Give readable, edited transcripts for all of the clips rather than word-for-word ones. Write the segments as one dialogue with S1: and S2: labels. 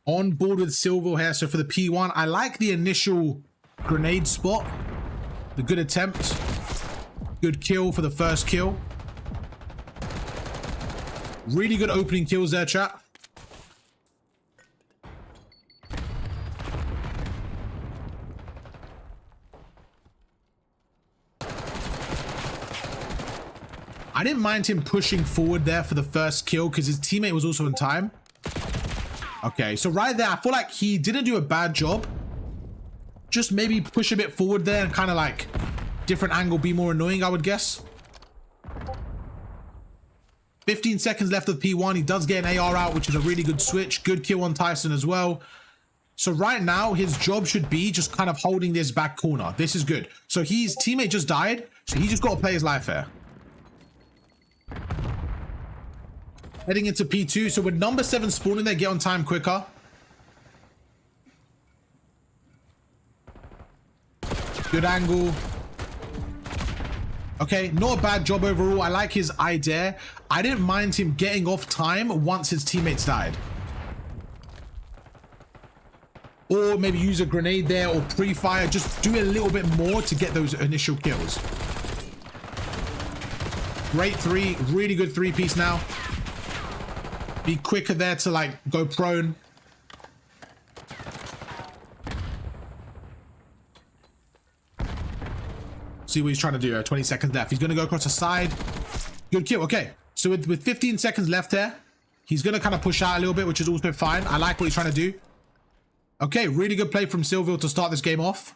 S1: On board with Silvio here. So for the P1, I like the initial grenade spot. The good attempt. Good kill for the first kill. Really good opening kills there, chat. I didn't mind him pushing forward there for the first kill because his teammate was also in time. Okay, so right there, I feel like he didn't do a bad job. Just maybe push a bit forward there and kind of like different angle, be more annoying, I would guess. 15 seconds left of P1. He does get an AR out, which is a really good switch. Good kill on Tyson as well. So right now, his job should be just kind of holding this back corner. This is good. So his teammate just died, so he just got to play his life here. Heading into P2. So with number 7 spawning there, get on time quicker. Good angle. Okay, not a bad job overall. I like his idea. I didn't mind him getting off time once his teammates died. Or maybe use a grenade there or pre-fire. Just do a little bit more to get those initial kills. Great 3. Really good 3-piece now. Be quicker there to like go prone. See what he's trying to do. 20 seconds left. He's going to go across the side. Good kill. Okay. So with 15 seconds left here, he's going to kind of push out a little bit, which is also fine. I like what he's trying to do. Okay. Really good play from Silvio to start this game off.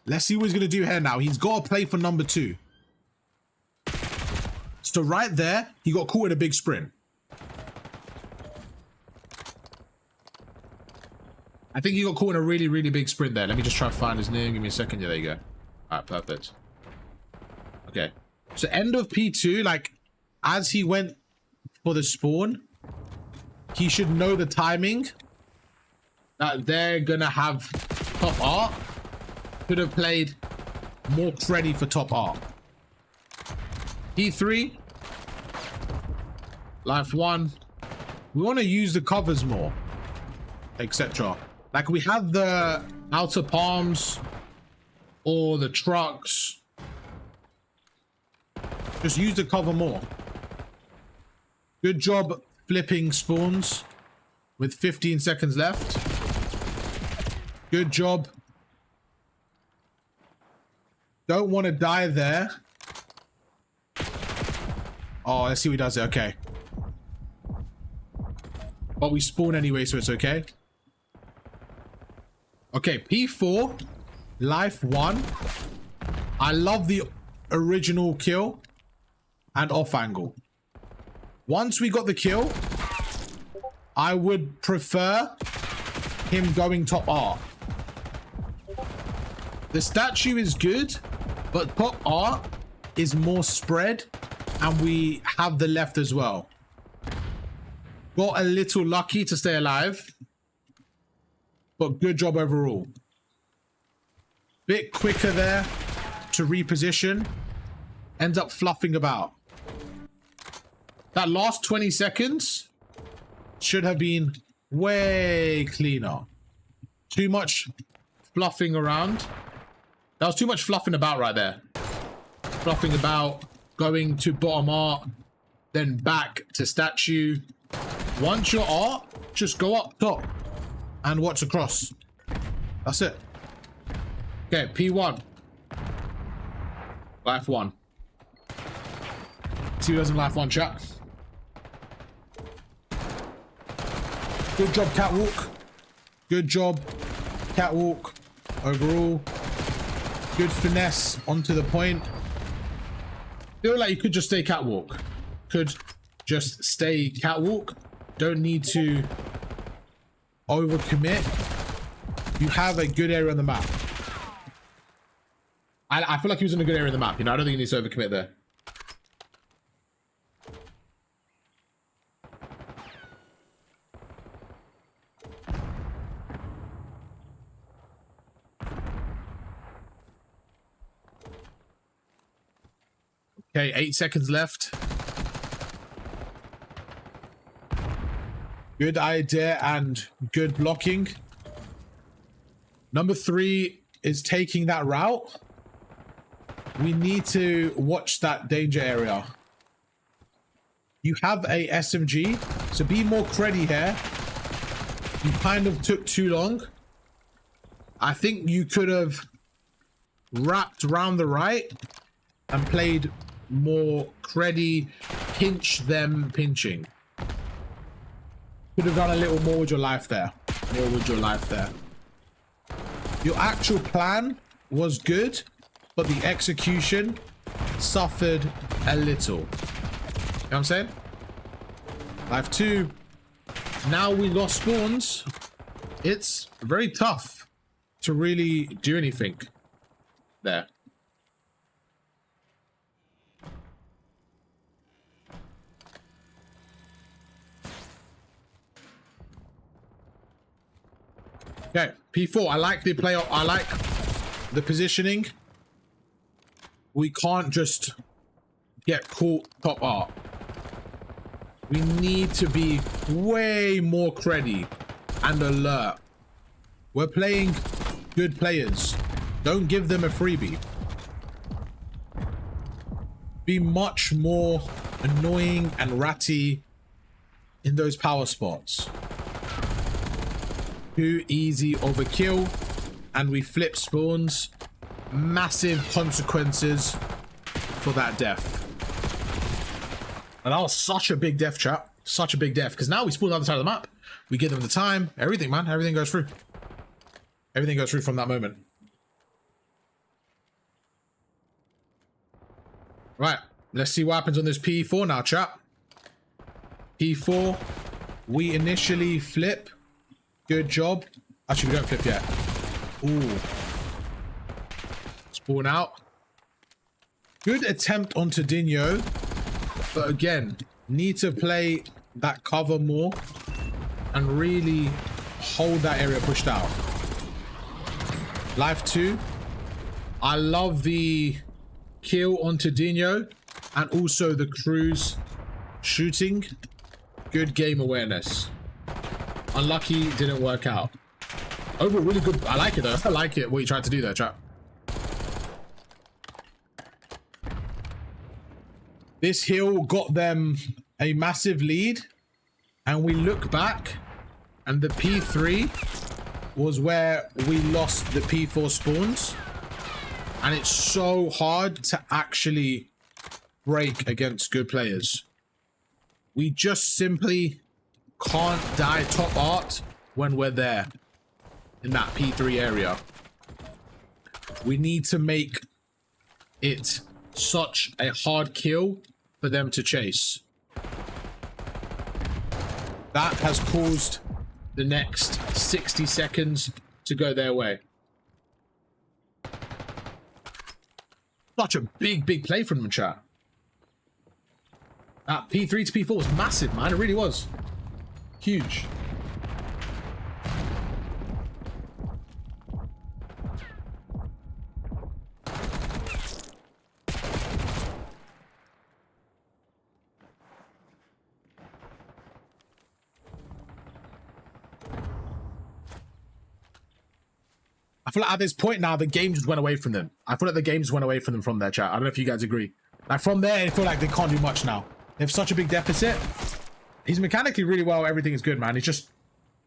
S1: Let's see what he's going to do here now. He's got to play for number 2. So right there, he got caught in a big sprint. I think he got caught in a really, really big sprint there. Let me just try to find his name. Give me a second. Yeah, there you go. All right, perfect. Okay. So end of P2, like, as he went for the spawn, he should know the timing that they're going to have top art. Could have played more creddy for top art. P3. Life 1. We want to use the covers more, etc. Like we have the outer palms or the trucks. Just use the cover more. Good job flipping spawns with 15 seconds left. Good job. Don't want to die there. Oh, let's see what he does there. Okay. But we spawn anyway, so it's okay. Okay, P4, life 1. I love the original kill and off angle. Once we got the kill, I would prefer him going top art. The statue is good, but top art is more spread, and we have the left as well. Got a little lucky to stay alive. But good job overall. Bit quicker there to reposition. Ends up fluffing about. That last 20 seconds should have been way cleaner. Too much fluffing around. That was too much fluffing about right there. Fluffing about, going to bottom art, then back to statue. Once you're art, just go up top and watch across. That's it. Okay, P1. Life 1. See who does in life 1, chat. Good job, catwalk. Good job, catwalk. Overall, good finesse onto the point. Feel like you could just stay catwalk. Could just stay catwalk. Don't need to overcommit. You have a good area on the map. I feel like he was in a good area on the map. You know, I don't think he needs to overcommit there. Okay, 8 seconds left. Good idea and good blocking. Number 3 is taking that route. We need to watch that danger area. You have a SMG, so be more cruddy here. You kind of took too long. I think you could have wrapped around the right and played more cruddy, pinch them pinching. Could have done a little more with your life there. More with your life there. Your actual plan was good, but the execution suffered a little. You know what I'm saying? Life 2. Now we lost spawns. It's very tough to really do anything there. Okay, P4. I like the play. I like the positioning. We can't just get caught top art. We need to be way more cruddy and alert. We're playing good players. Don't give them a freebie. Be much more annoying and ratty in those power spots. Too easy overkill, and we flip spawns. Massive consequences for that death. And that was such a big death, chat. Such a big death. Because now we spawn on the other side of the map. We give them the time. Everything, man. Everything goes through. Everything goes through from that moment. Right. Let's see what happens on this P4 now, chat. P4. We initially flip. Good job. Actually, we don't flip yet. Ooh. Spawn out. Good attempt onto Dino. But again, need to play that cover more and really hold that area pushed out. Life 2. I love the kill onto Dino and also the cruise shooting. Good game awareness. Unlucky, didn't work out. Overall, really good. I like it though. I like it, what you tried to do there, chap. This hill got them a massive lead, and we look back, and the P3 was where we lost the P4 spawns, and it's so hard to actually break against good players. We just simply can't die top art when we're there in that P3 area. We need to make it such a hard kill for them to chase. That has caused the next 60 seconds to go their way. Such a big play from them, chat. That P3 to P4 was massive, man. It really was. Huge. I feel like at this point now, the game just went away from them. I feel like the game just went away from them from their chat. I don't know if you guys agree. Like from there, I feel like they can't do much now. They have such a big deficit. He's mechanically really well. Everything is good, man. It's just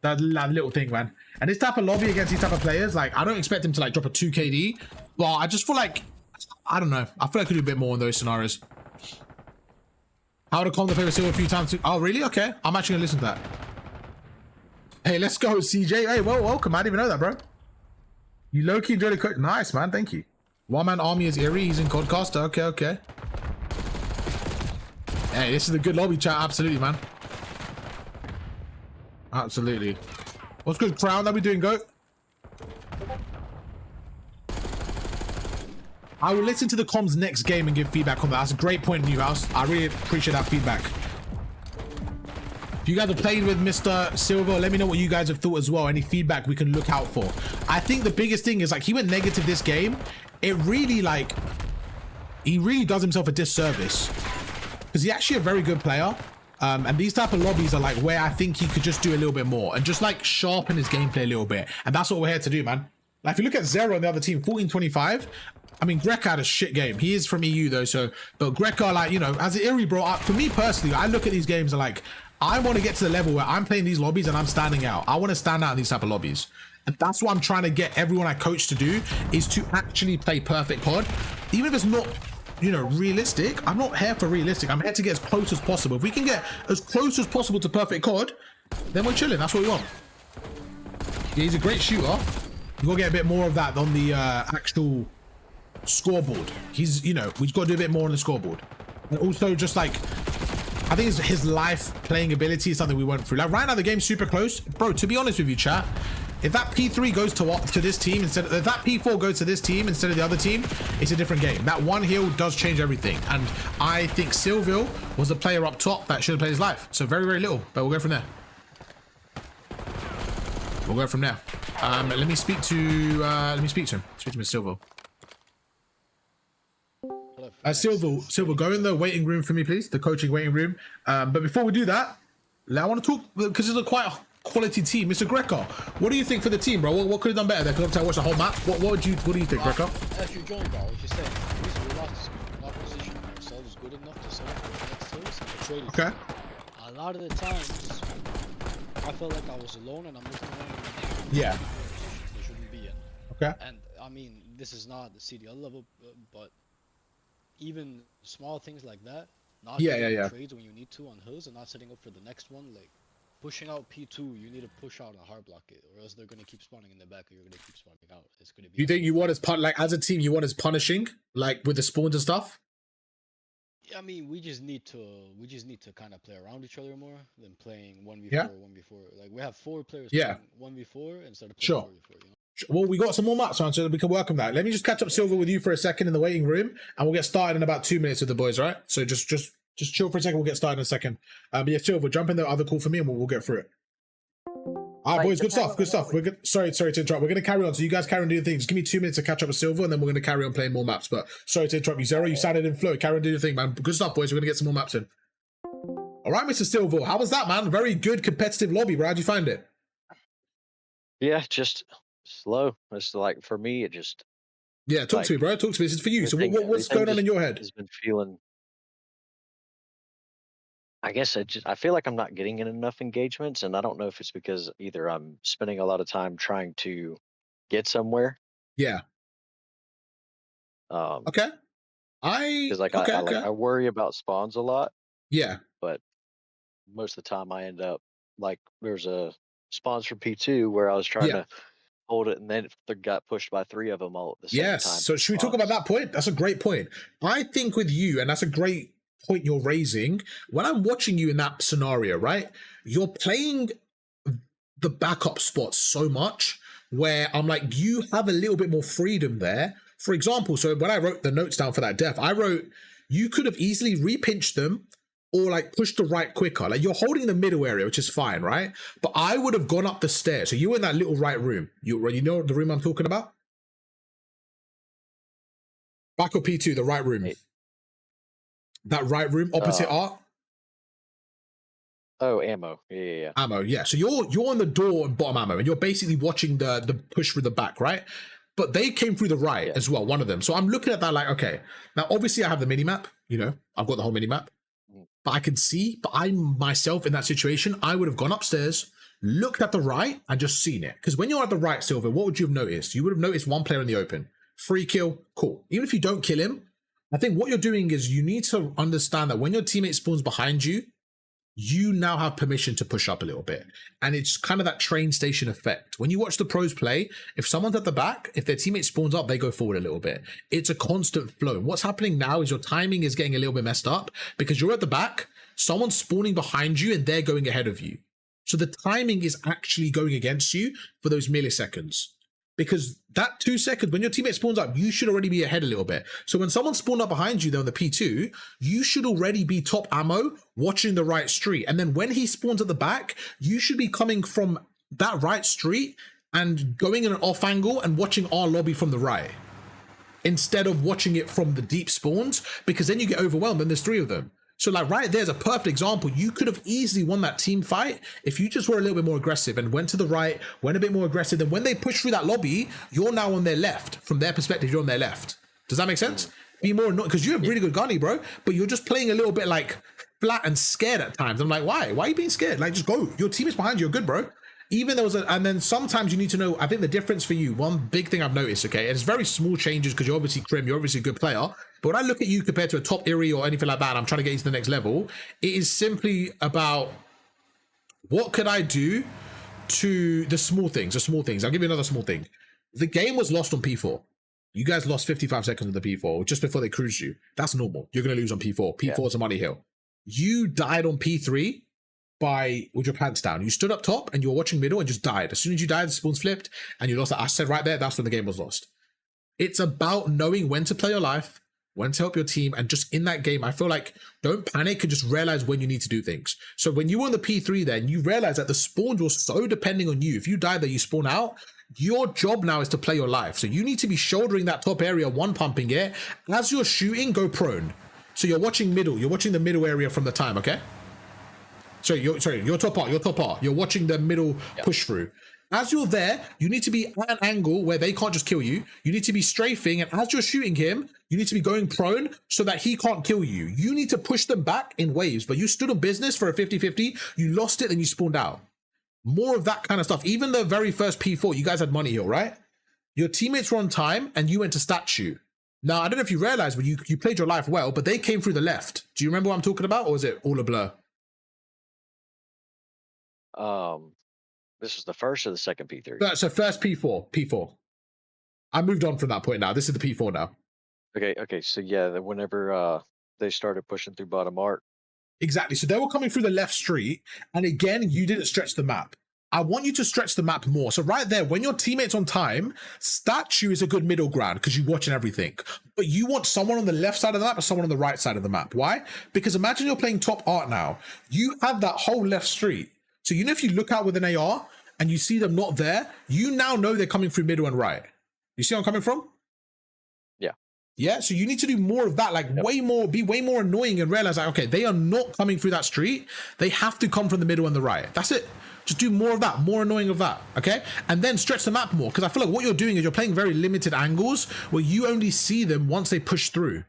S1: that little thing, man. And this type of lobby against these type of players, like I don't expect him to like drop a 2 KD. But I just feel like, I don't know. I feel like I could do a bit more in those scenarios. How to calm the favorite silver a few times too. Oh, really? Okay. I'm actually gonna listen to that. Hey, let's go, CJ. Hey, well, welcome. I didn't even know that, bro. You low-key enjoyed the cook. Nice, man. Thank you. One-man army is Eerie. He's in Codcaster. Okay, okay. Hey, this is a good lobby chat. Absolutely, man. Absolutely. What's good, Crown? That we doing, Goat? I will listen to the comms next game and give feedback on that. That's a great point, Newhouse. I really appreciate that feedback. If you guys have played with Mr. Silver, let me know what you guys have thought as well. Any feedback we can look out for. I think the biggest thing is like he went negative this game. It really like, he really does himself a disservice because he's actually a very good player. And these type of lobbies are like where I think he could just do a little bit more and just like sharpen his gameplay a little bit. And that's what we're here to do, man. Like if you look at Zero and the other team, 14-25. I mean, Greka had a shit game. He is from EU though, so but Greka, like, you know, as an Iri bro, for me personally, I look at these games and like I want to get to the level where I'm playing these lobbies and I'm standing out. I want to stand out in these type of lobbies. And that's what I'm trying to get everyone I coach to do, is to actually play perfect COD. Even if it's not, you know, realistic, I'm not here for realistic. I'm here to get as close as possible. If we can get as close as possible to perfect COD, then we're chilling. That's what we want. Yeah, he's a great shooter. We've got to get a bit more of that on the actual scoreboard. He's, you know, we've got to do a bit more on the scoreboard. And also just like, I think his life playing ability is something we went through. Like right now the game's super close. Bro, to be honest with you, chat, if that P3 goes to this team instead of, if that P4 goes to this team instead of the other team, it's a different game. That one heal does change everything. And I think Silville was a player up top that should have played his life. So very, very little, but we'll go from there. We'll go from there. Let me speak to him. Speak to Mr. Silville. Silville, go in the waiting room for me, please. The coaching waiting room. But before we do that, I want to talk, because it's a quite quality team. Mr. Greka, what do you think for the team, bro? What could have done better there? Because I watched the whole map. What do you think, Greka?
S2: As you joined, bro, what you saying? We lost position ourselves good enough to set up for the next phase and to trade each other. A lot of the times, I felt like I was alone and I'm looking around.
S1: Yeah.
S2: They shouldn't be in.
S1: Okay.
S2: And I mean, this is not the CDL level, but even small things like that, not doing trades when you need to on hills and not setting up for the next one, like pushing out P2, you need to push out and hard block it, or else they're gonna keep spawning in the back, or you're gonna keep spawning out. It's gonna be.
S1: You think you want as like as a team, you want as punishing, like with the spawns and stuff?
S2: Yeah, I mean, we just need to kind of play around each other more than playing 1v4, 1v4. Like we have 4 players playing 1v4 instead of playing 4v4. You know?
S1: Well, we got some more maps on, so we can work on that. Let me just catch up Silver with you for a second in the waiting room, and we'll get started in about 2 minutes with the boys, right? So just chill for a second. We'll get started in a second. But yeah, Silver, jump in the other call for me, and we'll get through it. All right, boys, good stuff. We're good. Sorry to interrupt. We're gonna carry on. So you guys carry on doing things. Just give me 2 minutes to catch up with Silver, and then we're gonna carry on playing more maps. But sorry to interrupt you, Zero. You sounded in flow. Carry on doing your thing, man. Good stuff, boys. We're gonna get some more maps in. All right, Mr. Silver, how was that, man? Very good competitive lobby, bro. How'd you find it?
S3: Yeah, just slow. It's like for me, it just.
S1: Yeah, talk to me, bro. Talk to me. This is for you. So what's going on in your head?
S3: Has been feeling. I guess I feel like I'm not getting in enough engagements, and I don't know if it's because either I'm spending a lot of time trying to get somewhere.
S1: Yeah. Okay.
S3: Because I worry about spawns a lot.
S1: Yeah.
S3: But most of the time I end up like there's a spawns for P2 where I was trying to hold it, and then it got pushed by 3 of them all at the same time.
S1: Yes. So should we talk about that point? That's a great point. I think with you, and that's a great point you're raising, when I'm watching you in that scenario, right, you're playing the backup spots so much where I'm like, you have a little bit more freedom there. For example, so when I wrote the notes down for that def, I wrote, you could have easily repinched them or like pushed the right quicker. Like you're holding the middle area, which is fine, right? But I would have gone up the stairs. So you were in that little right room. You know the room I'm talking about? Back of P2, the right room. That right room opposite art.
S3: Oh, ammo. Yeah.
S1: Ammo, yeah. So you're on the door and bottom ammo, and you're basically watching the push through the back, right? But they came through the right as well, one of them. So I'm looking at that like, okay, now obviously I have the mini map, you know, I've got the whole mini map, but I can see, but I myself in that situation, I would have gone upstairs, looked at the right and just seen it. Because when you're at the right, Silver, what would you have noticed? You would have noticed one player in the open. Free kill, cool. Even if you don't kill him, I think what you're doing is you need to understand that when your teammate spawns behind you, you now have permission to push up a little bit. And it's kind of that train station effect. When you watch the pros play, if someone's at the back, if their teammate spawns up, they go forward a little bit. It's a constant flow. What's happening now is your timing is getting a little bit messed up because you're at the back, someone's spawning behind you and they're going ahead of you. So the timing is actually going against you for those milliseconds. Because that 2 seconds, when your teammate spawns up, you should already be ahead a little bit. So when someone spawned up behind you there on the P2, you should already be top ammo, watching the right street. And then when he spawns at the back, you should be coming from that right street and going in an off angle and watching our lobby from the right. Instead of watching it from the deep spawns, because then you get overwhelmed and there's 3 of them. So like right there's a perfect example. You could have easily won that team fight if you just were a little bit more aggressive and went to the right, went a bit more aggressive. Then when they push through that lobby, you're now on their left. From their perspective, you're on their left. Does that make sense? Be more annoying because you have really good gunny, bro, but you're just playing a little bit like flat and scared at times. I'm like, why? Why are you being scared? Like, just go. Your team is behind you. You're good, bro. Even there was and then sometimes you need to know, I think the difference for you, one big thing I've noticed, okay, and it's very small changes because you're obviously Krim, you're obviously a good player, but when I look at you compared to a top Iri or anything like that, and I'm trying to get you to the next level, it is simply about what could I do to the small things, I'll give you another small thing. The game was lost on P4. You guys lost 55 seconds on the P4 just before they cruised you. That's normal. You're going to lose on P4. P4 is a money hill. You died on P3 with your pants down. You stood up top and you were watching middle and just died. As soon as you died, the spawns flipped and you lost that. I said right there, that's when the game was lost. It's about knowing when to play your life, when to help your team, and just in that game, I feel like don't panic and just realize when you need to do things. So when you were on the P3 then, you realize that the spawns were so depending on you. If you die there, you spawn out. Your job now is to play your life. So you need to be shouldering that top area, one pumping it. As you're shooting, go prone. So you're watching middle. You're watching the middle area from the time, okay? Your top part. You're watching the middle push through. As you're there, you need to be at an angle where they can't just kill you. You need to be strafing, and as you're shooting him, you need to be going prone so that he can't kill you. You need to push them back in waves, but you stood on business for a 50-50, you lost it, and you spawned out. More of that kind of stuff. Even the very first P4, you guys had money hill, right? Your teammates were on time, and you went to statue. Now, I don't know if you realize, but you played your life well, but they came through the left. Do you remember what I'm talking about, or is it all a blur?
S3: This is the first or the second P3?
S1: So first P4. I moved on from that point now. This is the P4 now.
S3: Okay. So yeah, whenever they started pushing through bottom arc.
S1: Exactly. So they were coming through the left street, and again, you didn't stretch the map. I want you to stretch the map more. So right there, when your teammate's on time, statue is a good middle ground because you're watching everything. But you want someone on the left side of the map or someone on the right side of the map. Why? Because imagine you're playing top art now. You have that whole left street. So you know if you look out with an AR and you see them not there, you now know they're coming through middle and right. You see where I'm coming from? Yeah, so you need to do more of that, like be way more annoying and realize like, okay, they are not coming through that street. They have to come from the middle and the right. That's it. Just do more of that, more annoying of that, okay? And then stretch the map more, because I feel like what you're doing is you're playing very limited angles where you only see them once they push through.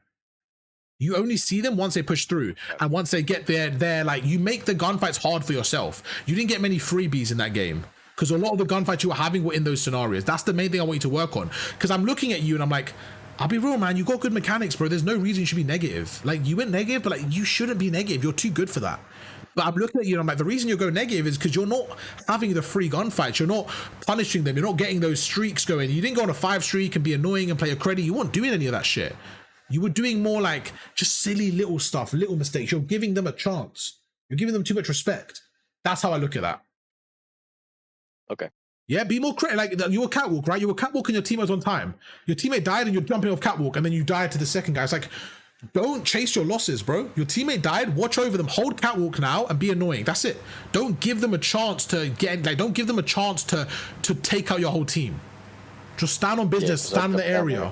S1: You only see them once they push through. And once they get there, they're like, you make the gunfights hard for yourself. You didn't get many freebies in that game, because a lot of the gunfights you were having were in those scenarios. That's the main thing I want you to work on. Because I'm looking at you and I'm like, I'll be real, man. You got good mechanics, bro. There's no reason you should be negative. Like, you went negative, but like, you shouldn't be negative. You're too good for that. But I'm looking at you and I'm like, the reason you're going negative is because you're not having the free gunfights. You're not punishing them. You're not getting those streaks going. You didn't go on a 5 streak and be annoying and play a credit. You weren't doing any of that shit. You were doing more like just silly little stuff, little mistakes. You're giving them a chance. You're giving them too much respect. That's how I look at that.
S3: Okay.
S1: Yeah, be more like you were catwalk, right? You were catwalk and your team was on time. Your teammate died and you're jumping off catwalk, and then you died to the second guy. It's like, don't chase your losses, bro. Your teammate died, watch over them, hold catwalk now and be annoying. That's it. Don't give them a chance to don't give them a chance to take out your whole team. Just stand on business, stand in the area.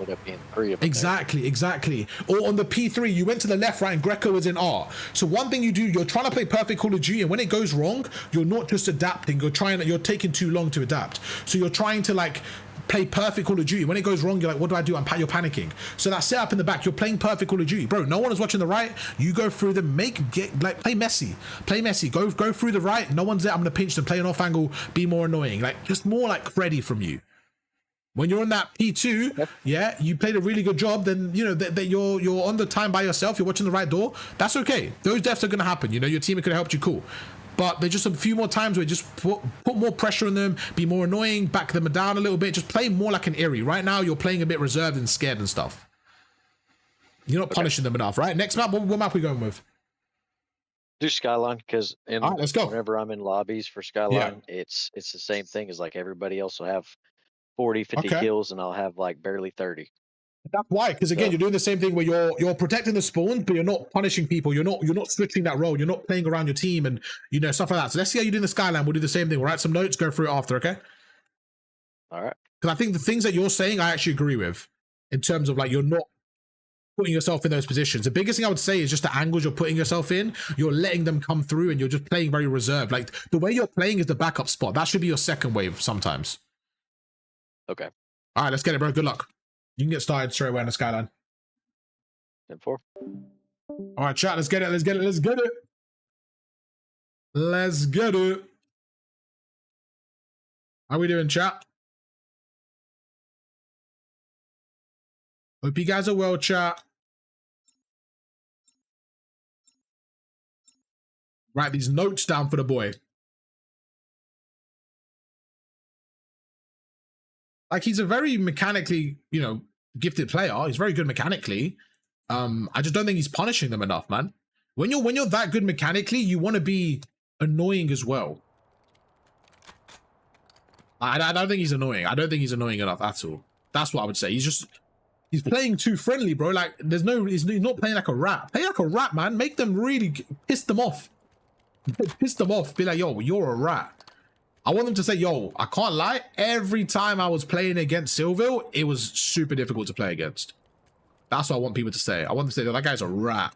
S1: Exactly. Or on the P3, you went to the left, right, and Greco was in R. So one thing you do, you're trying to play perfect Call of Duty, and when it goes wrong, you're not just adapting. You're taking too long to adapt. So you're trying to like play perfect Call of Duty. When it goes wrong, you're like, what do I do? You're panicking. So that setup in the back, you're playing perfect Call of Duty, bro. No one is watching the right. You go through them, play messy. Go through the right. No one's there. I'm gonna pinch them. Play an off angle. Be more annoying. Like just more like ready from you. When you're on that P2, yeah, you played a really good job, then, you know, that you're on the time by yourself, you're watching the right door, that's okay. Those deaths are going to happen, you know, your team could have helped you, cool. But there's just a few more times where you just put more pressure on them, be more annoying, back them down a little bit, just play more like an Iri. Right now, you're playing a bit reserved and scared and stuff. You're not punishing them enough, right? Next map, what map are we going with?
S3: Do Skyline, because
S1: right, let's go.
S3: Whenever I'm in lobbies for Skyline, it's the same thing as like everybody else will have 40, 50 kills, and I'll have like barely 30.
S1: That's why, because again, you're doing the same thing where you're protecting the spawn, but you're not punishing people. You're not switching that role. You're not playing around your team and, you know, stuff like that. So let's see how you do in the Skyline. We'll do the same thing. We'll write some notes, go through it after, okay?
S3: All right.
S1: Because I think the things that you're saying, I actually agree with in terms of like, you're not putting yourself in those positions. The biggest thing I would say is just the angles you're putting yourself in. You're letting them come through and you're just playing very reserved. Like the way you're playing is the backup spot. That should be your second wave sometimes.
S3: Okay.
S1: All right, let's get it, bro. Good luck. You can get started straight away on the skyline.
S3: 10-4.
S1: All right, chat. Let's get it. Let's get it. Let's get it. Let's get it. How we doing, chat? Hope you guys are well, chat. Write these notes down for the boy. Like, he's a very mechanically, you know, gifted player. He's very good mechanically. I just don't think he's punishing them enough, man. When you're that good mechanically, you want to be annoying as well. I don't think he's annoying. I don't think he's annoying enough at all. That's what I would say. He's playing too friendly, bro. Like, he's not playing like a rat. Play like a rat, man. Make them really piss them off. Piss them off. Be like, yo, you're a rat. I want them to say, yo, I can't lie. Every time I was playing against Silville, it was super difficult to play against. That's what I want people to say. I want them to say that guy's a rat.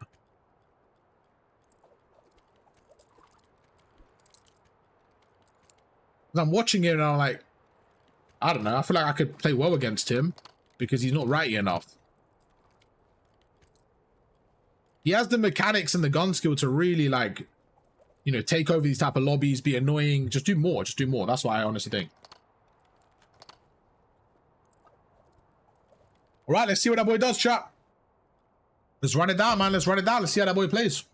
S1: I'm watching it and I'm like, I don't know. I feel like I could play well against him because he's not ratty enough. He has the mechanics and the gun skill to really, like, you know, take over these type of lobbies, be annoying. Just do more. Just do more. That's what I honestly think. All right, let's see what that boy does, chat. Let's run it down, man. Let's run it down. Let's see how that boy plays.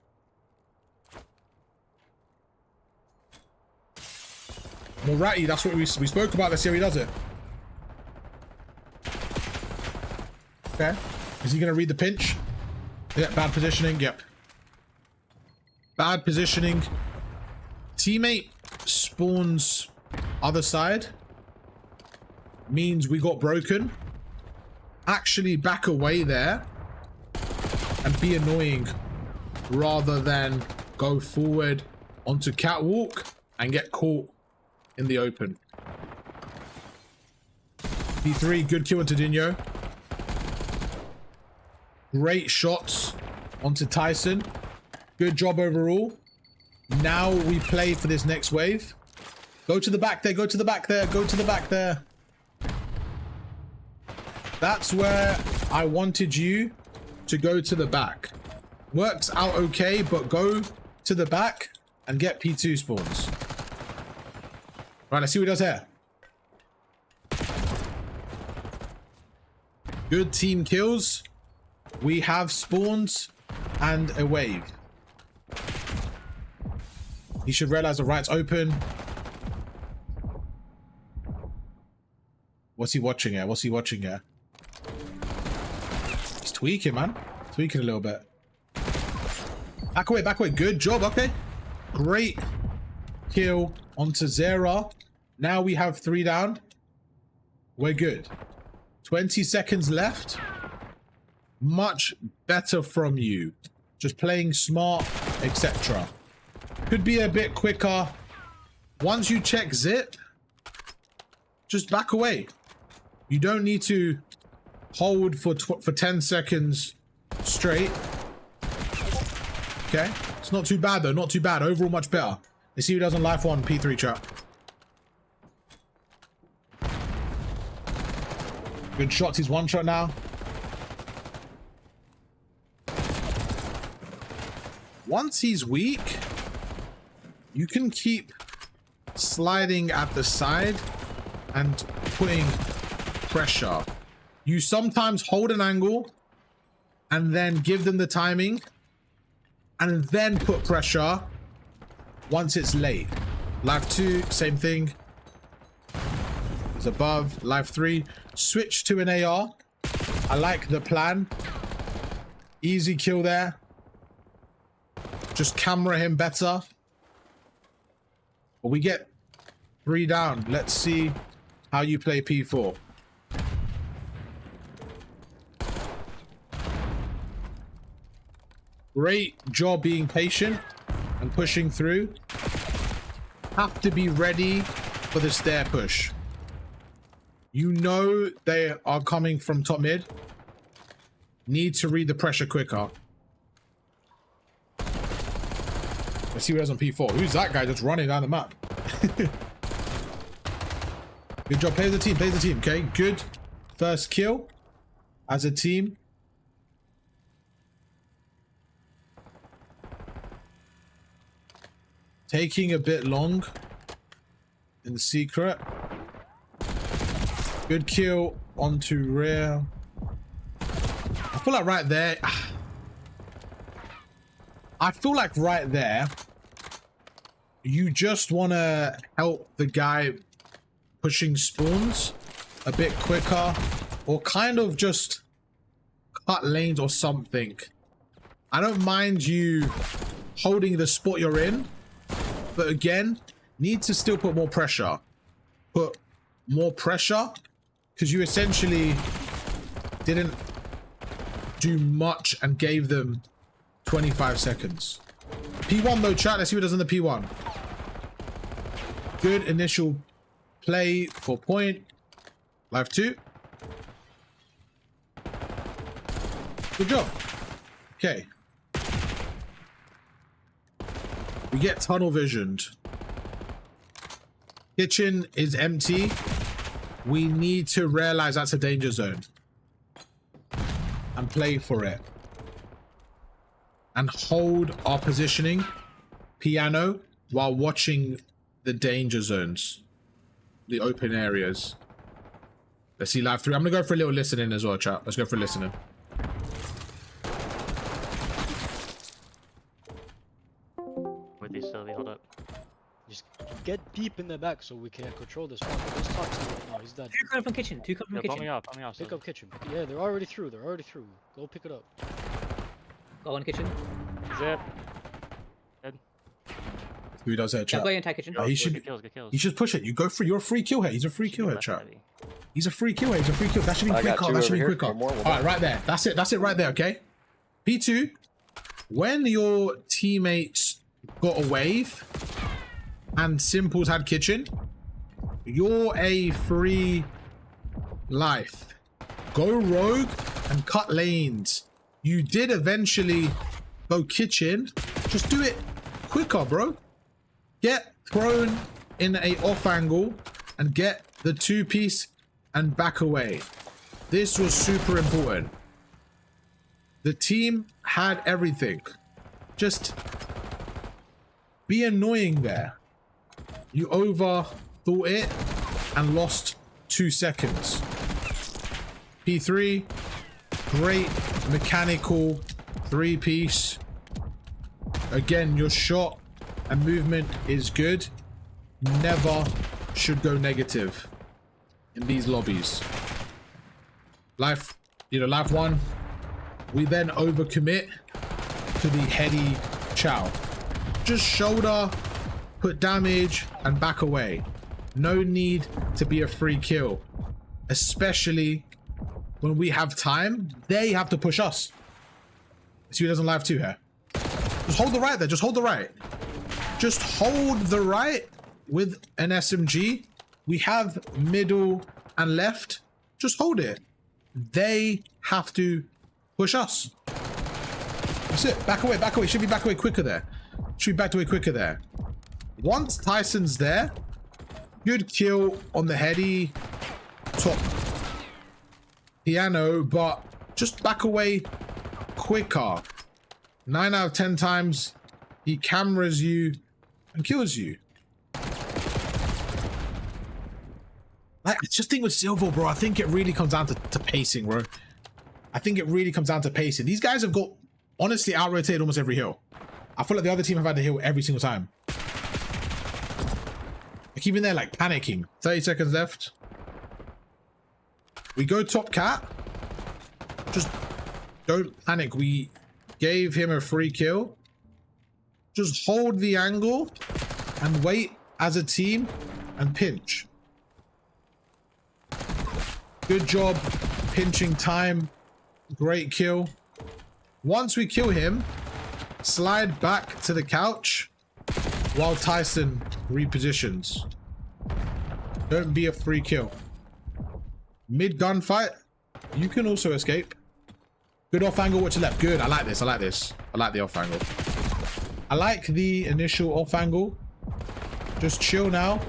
S1: More ratty, that's what we spoke about. Let's see how he does it. Okay. Is he going to read the pinch? Yeah, bad positioning. Yep. Bad positioning. Teammate spawns other side. Means we got broken. Actually back away there. And be annoying. Rather than go forward onto catwalk and get caught in the open. P3, good kill onto Dinho. Great shots onto Tyson. Good job overall. Now we play for this next wave. Go to the back there, go to the back there, go to the back there. That's where I wanted you to go to the back. Works out okay, but go to the back and get P2 spawns. Right, let's see what he does here. Good team kills. We have spawns and a wave. He should realize the right's open. What's he watching here? What's he watching here? He's tweaking, man. Tweaking a little bit. Back away, back away. Good job. Okay. Great kill onto Zera. Now we have 3 down. We're good. 20 seconds left. Much better from you. Just playing smart, etc. Could be a bit quicker. Once you check zip, just back away. You don't need to hold for 10 seconds straight. Okay. It's not too bad though. Not too bad. Overall, much better. Let's see who does on life 1, P3 chat. Good shots. He's 1 shot now. Once he's weak, you can keep sliding at the side and putting pressure. You sometimes hold an angle and then give them the timing and then put pressure once it's late. Live 2, same thing. Is above. Live 3. Switch to an AR. I like the plan. Easy kill there. Just camera him better. But we get 3 down. Let's see how you play P4. Great job being patient and pushing through. Have to be ready for the stair push. You know they are coming from top mid. need to read the pressure quicker. Let's see what it is on P4. Who's that guy just running down the map? Good job. Play as a team. Play as a team. Okay. Good. First kill as a team. Taking a bit long in the secret. Good kill onto rear. I feel like right there. I feel like right there, you just want to help the guy pushing spawns a bit quicker, or kind of just cut lanes or something. I don't mind you holding the spot you're in, but again, need to still put more pressure. Put more pressure, because you essentially didn't do much and gave them 25 seconds. P1 though, chat. Let's see what it does on the P1. Good initial play for point. Live 2. Good job. Okay. We get tunnel visioned. Kitchen is empty. We need to realize that's a danger zone and play for it. And hold our positioning, piano, while watching the danger zones, the open areas. Let's see live 3. I'm gonna go for a little listening as well, chat. Let's go for listening.
S4: With these Sylvie, hold up.
S2: Just get deep in the back so we can control this one. This top still right now. He's dead.
S5: 2 coming from kitchen. 2 coming from kitchen.
S4: Put me off,
S2: Pick up kitchen. Yeah, they're already through. They're already through. Go pick it up.
S5: Go in kitchen.
S4: Zip. Dead.
S1: Who does that,
S5: Yeah,
S1: chat?
S5: go in kitchen.
S1: He should.
S4: Good kills.
S1: You should push it. You go for. You're a free kill here. He's a free kill here, chat. He's a free kill. He's a free kill. That should be
S3: I got
S1: quicker.
S3: two
S1: That should
S3: over
S1: be
S3: here.
S1: quicker.
S3: One more,
S1: All right, right there. That's it. That's it right there. Okay. P2. When your teammates got a wave and Simples had kitchen, you're a free life. Go rogue and cut lanes. You did eventually go kitchen. Just do it quicker, bro. Get thrown in a off angle and get the 2-piece and back away. This was super important. The team had everything. Just be annoying there. You overthought it and lost 2 seconds. P3, great mechanical 3-piece. Again, your shot and movement is good. Never should go negative in these lobbies. Life 1, we then overcommit to the heady chow. Just shoulder, put damage, and back away. No need to be a free kill, especially when we have time. They have to push us. See who doesn't live 2 here. Just hold the right there. Just hold the right. Just hold the right with an SMG. We have middle and left. Just hold it. They have to push us. That's it. Back away. Back away. Should be back away quicker there. Should be back away quicker there. Once Tyson's there, good kill on the heady top piano, but just back away quicker. 9 out of 10 times he cameras you and kills you. I just think with Silver, bro, I think it really comes down to pacing, bro. I think it really comes down to pacing. These guys have got, honestly, out-rotated almost every hill. I feel like the other team have had to heal every single time. Like, even they're, like, panicking. 30 seconds left. We go top cat. Just don't panic. We gave him a free kill. Just hold the angle and wait as a team and pinch. Good job pinching time. Great kill. Once we kill him, slide back to the couch while Tyson repositions. Don't be a free kill. Mid gunfight, you can also escape. Good off angle, watch the left. Good, I like this, I like this. I like the off angle. I like the initial off angle. Just chill now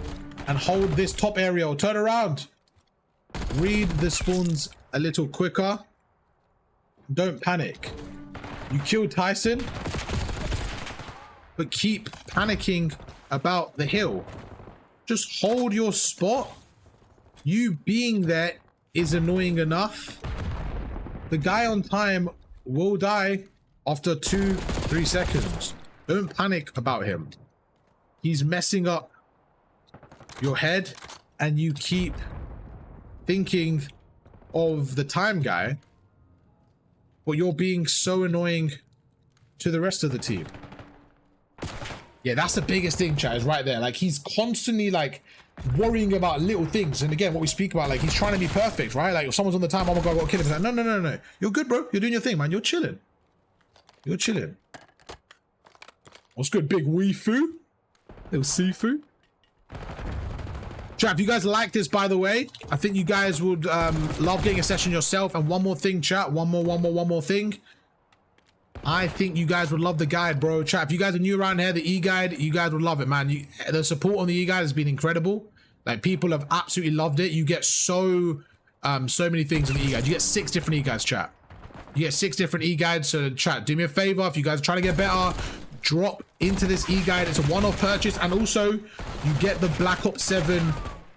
S1: and hold this top area. Turn around. Read the spawns a little quicker. Don't panic. You killed Tyson, but keep panicking about the hill. Just hold your spot. You being there is annoying enough. The guy on time will die after 2-3 seconds. Don't panic about him. He's messing up your head and you keep thinking of the time guy, but you're being so annoying to the rest of the team. Yeah, that's the biggest thing, chat, is right there. Like, he's constantly like worrying about little things. And again, what we speak about, like, he's trying to be perfect, right? Like, if someone's on the time, oh my god, I got to kill him. It's like, no, no, no, no. You're good, bro. You're doing your thing, man. You're chilling. You're chilling. What's good, big wee foo? Little seafood. Chat, if you guys like this, by the way, I think you guys would love getting a session yourself. And one more thing, chat. One more thing. I think you guys would love the guide, bro. Chat, if you guys are new around here, the e-guide, you guys would love it, man. The support on the e-guide has been incredible. Like, people have absolutely loved it. You get so many things in the e-guide. You get 6 different e-guides, chat. You get 6 different e-guides. So, chat, do me a favor. If you guys are trying to get better, drop into this e-guide. It's a one-off purchase. And also, you get the Black Ops 7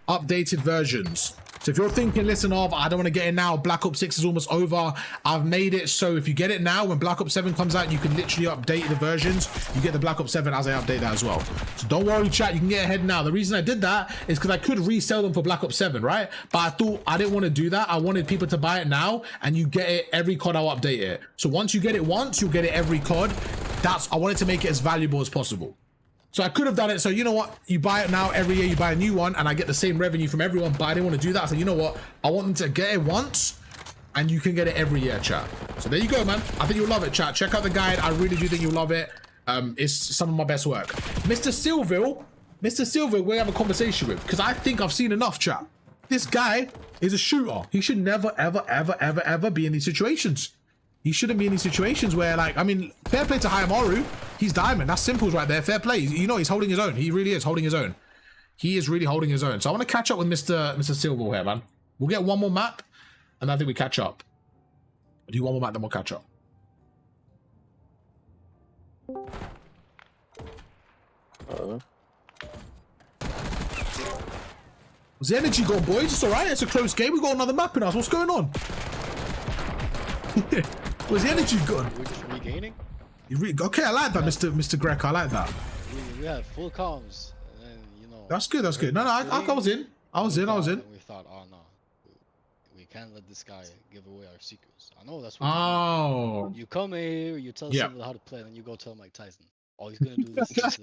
S1: updated versions. So if you're thinking, listen, I don't want to get it now, Black Ops 6 is almost over, I've made it so if you get it now, when Black Ops 7 comes out, you can literally update the versions. You get the Black Ops 7 as I update that as well. So don't worry, chat, you can get ahead now. The reason I did that is because I could resell them for Black Ops 7, right? But I thought I didn't want to do that. I wanted people to buy it now, and you get it every COD, I'll update it. So once you get it once, you'll get it every COD. I wanted to make it as valuable as possible. So I could have done it. So you know what? You buy it now, every year you buy a new one, and I get the same revenue from everyone, but I didn't want to do that. So you know what? I want them to get it once, and you can get it every year, chat. So there you go, man. I think you'll love it, chat. Check out the guide. I really do think you'll love it. It's some of my best work. Mr. Silville, we have a conversation with, because I think I've seen enough, chat. This guy is a shooter. He should never, ever be in these situations. He shouldn't be in these situations where, like, I mean, fair play to Hayamaru. He's diamond. That's simples right there. Fair play. You know, he's holding his own. He really is holding his own. He is really holding his own. So I want to catch up with Mr. Silver here, man. We'll get one more map, and I think we catch up. We'll do one more map, then we'll catch up. What's the energy gone, boys? It's all right. It's a close game. We got another map in us. What's going on? Where's the energy gone?
S2: We're just regaining.
S1: Okay, I like that, Mr. Greco. I like that.
S2: We had full comms, and then, you know.
S1: That's good. That's good. No, I was in. I was in.
S2: We thought, oh no, we can't let this guy give away our secrets. I know that's what.
S1: Oh.
S2: You come here, you tell someone how to play, and then you go tell Mike Tyson, oh, he's gonna do this, this,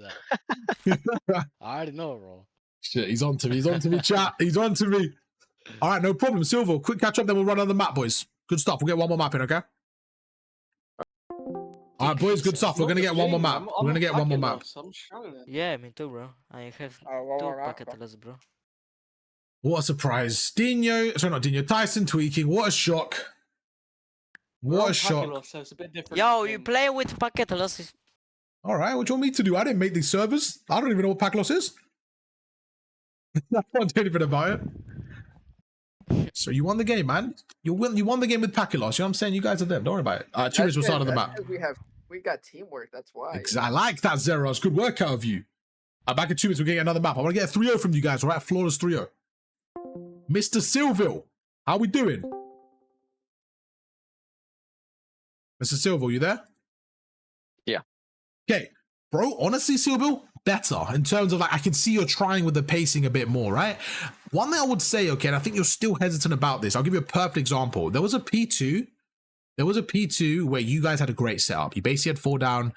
S2: that. I already know, bro.
S1: Shit, he's on to me. He's on to me, chat. He's on to me. All right, no problem. Silver, quick catch up, then we'll run on the map, boys. Good stuff. We'll get one more map in, okay? All right, boys, good stuff. We're going to get one more map. We're going to get one more map.
S6: Yeah, me too, bro. I have 2 packets, bro.
S1: What a surprise. Dino, sorry, not Dino, Tyson tweaking. What a shock. What a shock.
S6: So it's a bit different. Yo, you play with packet losses.
S1: All right, what do you want me to do? I didn't make these servers. I don't even know what pack loss is. I don't do anything about it. So you won the game, man. You won the game with packet loss. You know what I'm saying? You guys are them. Don't worry about it. 2 minutes will start on the map.
S7: We got teamwork. That's why.
S1: I like that, Zeros. Good work out of you. Back in 2 minutes, we're getting another map. I want to get a 3-0 from you guys. All right, flawless 3-0. Mr. Silville, how we doing? Mr. Silville, you there?
S3: Yeah.
S1: Okay, bro. Honestly, Silville, better in terms of, like, I can see you're trying with the pacing a bit more, right? One thing I would say, okay, and I think you're still hesitant about this. I'll give you a perfect example. There was a P2 where you guys had a great setup. You basically had 4 down,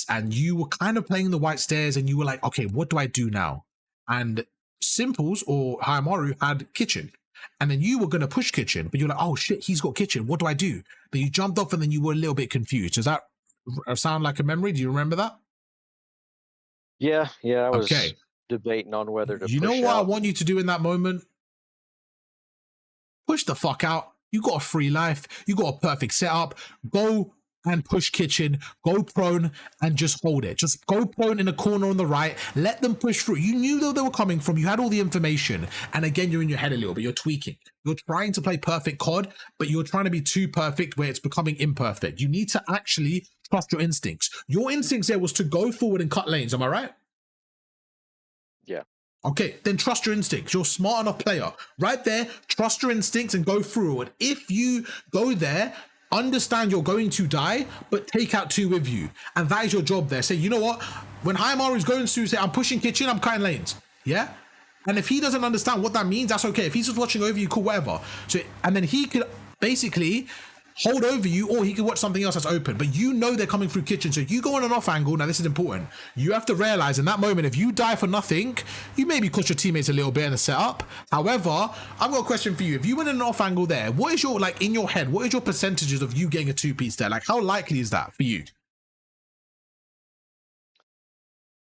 S1: and you were kind of playing the white stairs, and you were like, okay, what do I do now? And Simples or Hayamaru had kitchen, and then you were going to push kitchen, but you're like, oh shit, he's got kitchen. What do I do? Then you jumped off, and then you were a little bit confused. Does that sound like a memory? Do you remember that?
S3: Yeah, I was debating on whether to.
S1: You know what I want you to do in that moment? Push the fuck out You got a free life. You got a perfect setup. Go and push kitchen. Go prone and just hold it. Just go prone in the corner on the right. Let them push through. You knew where they were coming from. You had all the information. And again, you're in your head a little bit. You're tweaking. You're trying to play perfect COD, but you're trying to be too perfect where it's becoming imperfect. You need to actually trust your instincts. Your instincts there was to go forward and cut lanes. Am I right?
S3: Yeah.
S1: Okay, then trust your instincts. You're a smart enough player. Right there, trust your instincts and go through it. If you go there, understand you're going to die, but take out 2 with you. And that is your job there. Say, you know what? When Highmar is going to say, I'm pushing kitchen, I'm cutting lanes. Yeah? And if he doesn't understand what that means, that's okay. If he's just watching over you, cool, whatever. So, and then he could basically hold over you, or he could watch something else that's open. But you know they're coming through kitchen. So if you go on an off angle, now this is important. You have to realize in that moment, if you die for nothing, you maybe cost your teammates a little bit in the setup. However, I've got a question for you. If you went in an off angle there, what is your, like, in your head, what is your percentages of you getting a 2-piece there? Like, how likely is that for you?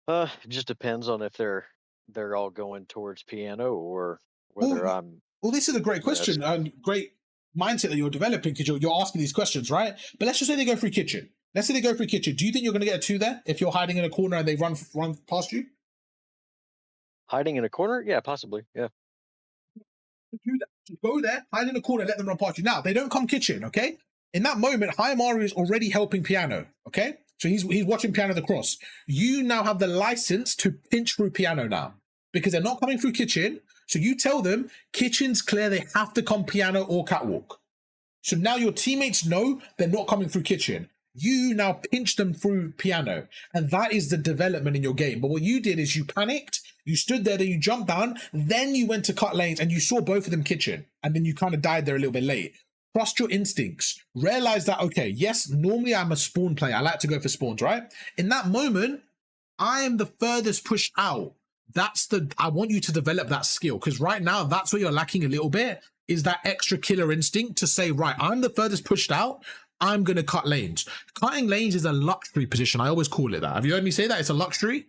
S3: It just depends on if they're all going towards piano or whether I'm.
S1: Well, this is a great question and great mindset that you're developing, because you're asking these questions, right? But let's just say they go through kitchen. Let's say they go through kitchen. Do you think you're going to get a 2 there if you're hiding in a corner and they run past you?
S3: Hiding in a corner? Yeah, possibly. Yeah.
S1: Do that. Just go there, hide in a corner, let them run past you. Now, they don't come kitchen, okay? In that moment, Highmar is already helping Piano, okay? So he's watching Piano the cross. You now have the license to pinch through Piano now, because they're not coming through kitchen. So you tell them, kitchen's clear, they have to come piano or catwalk. So now your teammates know they're not coming through kitchen. You now pinch them through piano. And that is the development in your game. But what you did is you panicked, you stood there, then you jumped down, then you went to cut lanes and you saw both of them kitchen. And then you kind of died there a little bit late. Trust your instincts. Realize that, okay, yes, normally I'm a spawn player. I like to go for spawns, right? In that moment, I am the furthest pushed out. I want you to develop that skill, because right now that's where you're lacking a little bit, is that extra killer instinct to say, right, I'm the furthest pushed out, I'm going to cut lanes. Cutting lanes is a luxury position. I always call it that. Have you heard me say that? It's a luxury?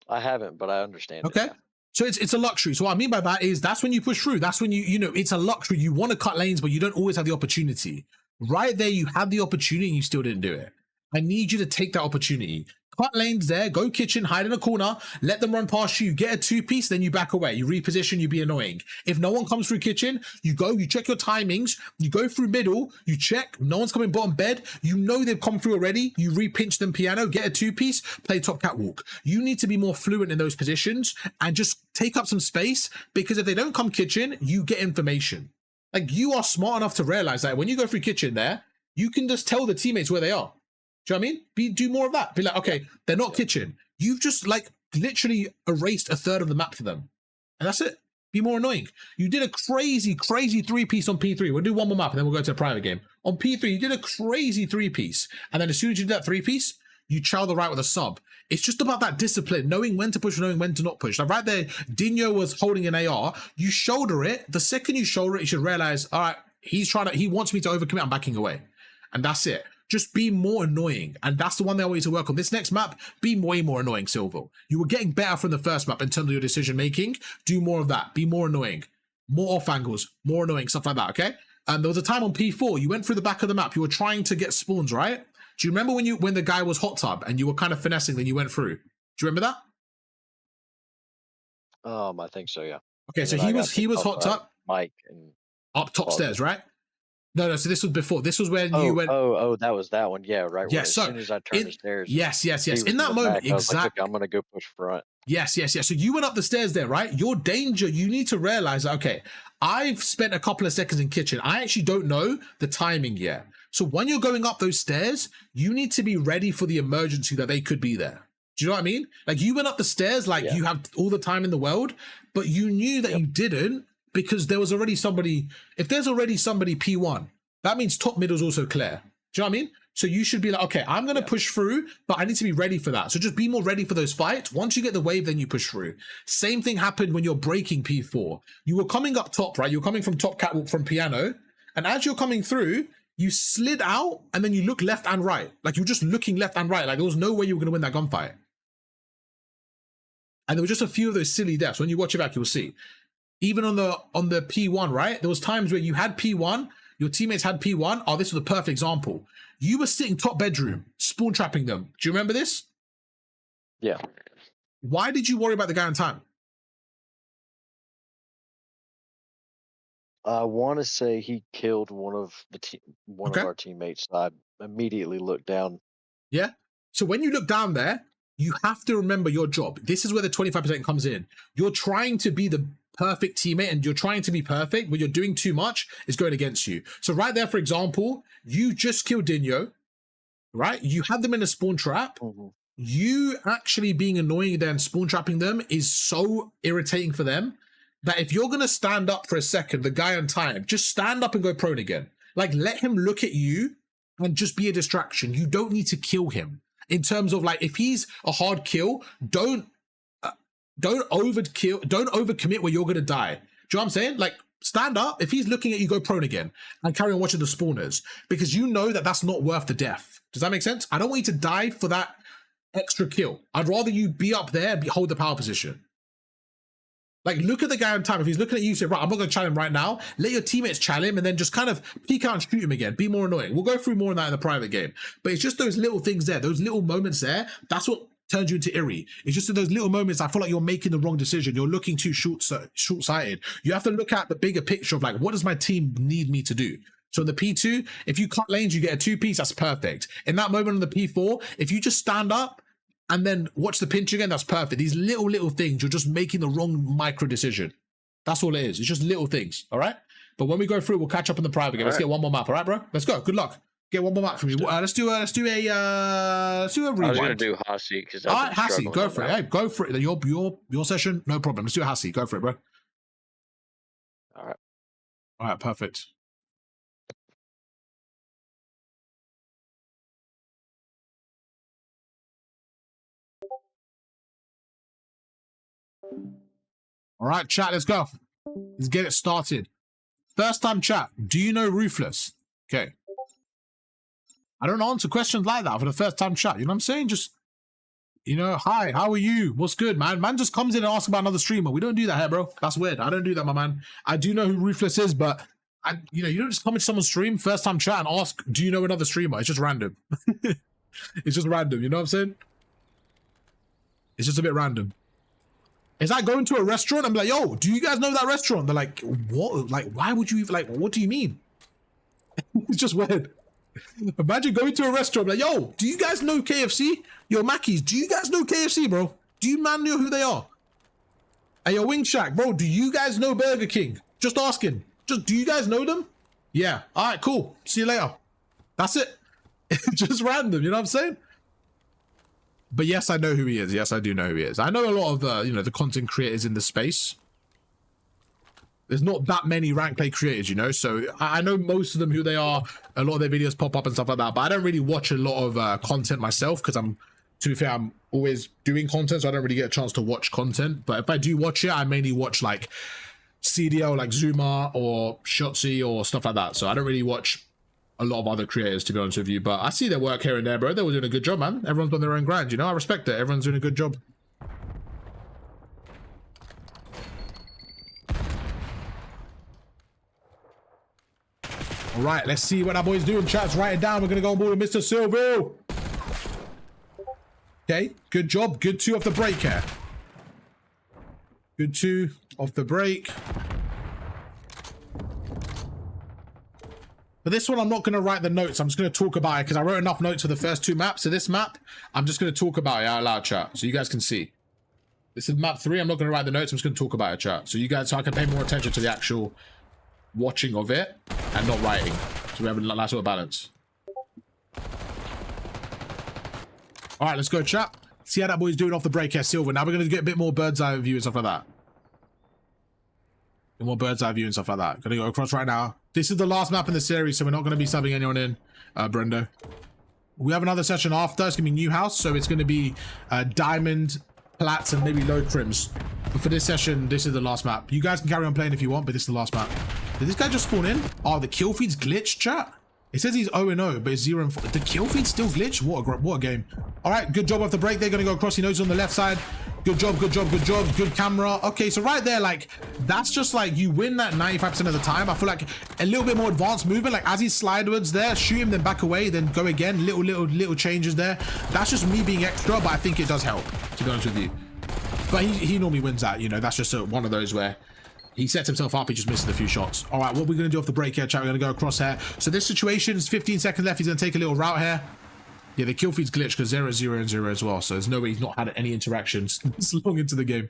S3: I haven't, but I understand.
S1: Okay.
S3: Yeah.
S1: So it's a luxury. So what I mean by that is that's when you push through. That's when you know, it's a luxury. You want to cut lanes, but you don't always have the opportunity. Right there, you had the opportunity and you still didn't do it. I need you to take that opportunity. Cut lanes there, go kitchen, hide in a corner, let them run past you, get a 2-piece, then you back away. You reposition, you be annoying. If no one comes through kitchen, you go, you check your timings, you go through middle, you check, no one's coming bottom bed, you know they've come through already, you re-pinch them piano, get a 2-piece, play top catwalk. You need to be more fluent in those positions and just take up some space, because if they don't come kitchen, you get information. Like, you are smart enough to realize that when you go through kitchen there, you can just tell the teammates where they are. Do you know what I mean? Do more of that. Be like, okay, they're not kitchen. You've just like literally erased a third of the map for them. And that's it. Be more annoying. You did a crazy 3-piece on P3. We'll do one more map and then we'll go to a private game. On P3, you did a crazy 3-piece. And then as soon as you did that 3-piece, you chow the right with a sub. It's just about that discipline, knowing when to push, knowing when to not push. Like right there, Dino was holding an AR. You shoulder it. The second you shoulder it, you should realize, all right, he wants me to overcommit. I'm backing away. And that's it. Just be more annoying. And that's the one that I want you to work on. This next map, be way more annoying, Silver. You were getting better from the first map in terms of your decision making. Do more of that. Be more annoying. More off angles, more annoying, stuff like that, okay? And there was a time on P4, you went through the back of the map. You were trying to get spawns, right? Do you remember when the guy was hot tub and you were kind of finessing, then you went through? Do you remember that?
S3: I think so, yeah.
S1: Okay, so he was hot tub.
S3: Mike and
S1: up top stairs, right? No, so this was before. This was when you went.
S3: Oh, that was that one. Yeah, right.
S1: Yeah,
S3: as
S1: so
S3: soon as I turned the stairs.
S1: Yes. In that moment, exactly.
S3: Like, okay, I'm gonna go push front.
S1: Yes. So you went up the stairs there, right? Your danger. You need to realize, okay, I've spent a couple of seconds in kitchen. I actually don't know the timing yet. So when you're going up those stairs, you need to be ready for the emergency that they could be there. Do you know what I mean? Like you went up the stairs like you have all the time in the world, but you knew that you didn't because there was already somebody. If there's already somebody P1. That means top middle is also clear. Do you know what I mean? So you should be like, okay, I'm going to push through, but I need to be ready for that. So just be more ready for those fights. Once you get the wave, then you push through. Same thing happened when you're breaking P4. You were coming up top, right? You're coming from top catwalk from piano. And as you're coming through, you slid out and then you look left and right. Like you're just looking left and right. Like there was no way you were going to win that gunfight. And there were just a few of those silly deaths. When you watch it back, you'll see. even on the P1, right? There was times where you had P1, your teammates had P1. Oh, this was a perfect example. You were sitting top bedroom, spawn trapping them. Do you remember this?
S3: Yeah.
S1: Why did you worry about the guy on time?
S3: I want to say he killed one of
S1: Okay.
S3: of our teammates. I immediately looked down.
S1: Yeah. So when you look down there, you have to remember your job. This is where the 25% comes in. You're trying to be the perfect teammate and you're trying to be perfect, but you're doing too much, it's going against you. So right there, for example, you just killed Dinho, right? You had them in a spawn trap.
S3: Mm-hmm.
S1: You actually being annoying there and spawn trapping them is so irritating for them that if you're going to stand up for a second, the guy on time, just stand up and go prone again. Like, let him look at you and just be a distraction. You don't need to kill him. In terms of, like, if he's a hard kill, don't overkill, don't overcommit where you're going to die. Do you know what I'm saying? Like, stand up. If he's looking at you, go prone again and carry on watching the spawners because you know that that's not worth the death. Does that make sense? I don't want you to die for that extra kill. I'd rather you be up there and hold the power position. Like, look at the guy on time. If he's looking at you, say, right, I'm not going to challenge him right now. Let your teammates challenge him and then just kind of peek out and shoot him again. Be more annoying. We'll go through more on that in the private game. But it's just those little things there, those little moments there. That's what turns you into Eerie. It's just in those little moments I feel like you're making the wrong decision. You're looking too short-sighted. You have to look at the bigger picture of, like, what does my team need me to do? So in the P2, if you cut lanes, you get a 2-piece, that's perfect. In that moment on the P4, if you just stand up, and then watch the pinch again, that's perfect. These little things, you're just making the wrong micro decision. That's all it is. It's just little things, all right? But when we go through, we'll catch up in the private game. Let's get one more map, all right, bro? Let's go. Good luck. Get one more map from you. Let's do a rewind.
S8: I was gonna do Hasi because
S1: all right, Hasi, go for it. Hey, go for it. Your session, no problem. Let's do a Hasi. Go for it, bro.
S3: All
S1: right, perfect. All right, chat, let's go. Let's get it started. First time chat, do you know Ruthless? Okay. I don't answer questions like that for the first time chat. You know what I'm saying? Just, you know, hi, how are you? What's good, man? Man just comes in and asks about another streamer. We don't do that here, bro. That's weird. I don't do that, my man. I do know who Ruthless is, but you don't just come into someone's stream, first time chat, and ask, do you know another streamer? It's just random. It's just random. You know what I'm saying? It's just a bit random. It's like going to a restaurant and be like, yo, do you guys know that restaurant? They're like, what? Like, why would you even, like, what do you mean? It's just weird. Imagine going to a restaurant like, yo, do you guys know KFC? Yo, Mackey's, do you guys know KFC, bro? Do you man know who they are? And your Wing Shack, bro, do you guys know Burger King? Just asking. Just, do you guys know them? Yeah. All right, cool. See you later. That's it. Just random, you know what I'm saying? But yes, I know who he is. Yes, I do know who he is. I know a lot of, the content creators in the space. There's not that many rank play creators, you know? So I know most of them who they are. A lot of their videos pop up and stuff like that. But I don't really watch a lot of content myself because to be fair, I'm always doing content. So I don't really get a chance to watch content. But if I do watch it, I mainly watch like CDL, like Zuma or Shotzi or stuff like that. So I don't really watch a lot of other creators, to be honest with you, but I see their work here and there, bro. They were doing a good job, man. Everyone's on their own grind, you know? I respect it. Everyone's doing a good job. All right, let's see what our boy's doing. Chat's write it down. We're going to go on board with Mr. Silvio. Okay, good job. Good 2 off the break here. Good 2 off the break. For this one, I'm not going to write the notes. I'm just going to talk about it because I wrote enough notes for the first 2 maps. So this map, I'm just going to talk about it out loud, chat, so you guys can see. This is map 3. I'm not going to write the notes. I'm just going to talk about it, chat, so you guys, so I can pay more attention to the actual watching of it and not writing. So we have a nice little balance. All right, let's go, chat. See how that boy's doing off the break here, Silver. Now we're going to get a bit more bird's eye view and stuff like that. More bird's eye view and stuff like that. Gonna go across right now. This is the last map in the series, so we're not going to be subbing anyone in, Brendo. We have another session after. It's going to be New House, so it's going to be Diamond, Plats, and maybe Low Crims. But for this session, this is the last map. You guys can carry on playing if you want, but this is the last map. Did this guy just spawn in? Oh, the kill feed's glitched, chat. It says he's 0-0, but it's 0-4. The kill feed's still glitched? What a game. All right, good job off the break. They're going to go across. He knows on the left side. Good job, good job, good job. Good camera. Okay, so right there, like, that's just like you win that 95% of the time. I feel like a little bit more advanced movement, like as he slidewards there, shoot him, then back away, then go again. Little changes there. That's just me being extra, but I think it does help, to be honest with you. But he normally wins that, you know. That's just one of those where he sets himself up, he just misses a few shots. All right, what we're going to do off the break here, chat, we're going to go across here. So this situation is 15 seconds left. He's going to take a little route here. Yeah, the kill feed's glitched because 0, 0, and 0 as well. So there's no way he's not had any interactions this long into the game.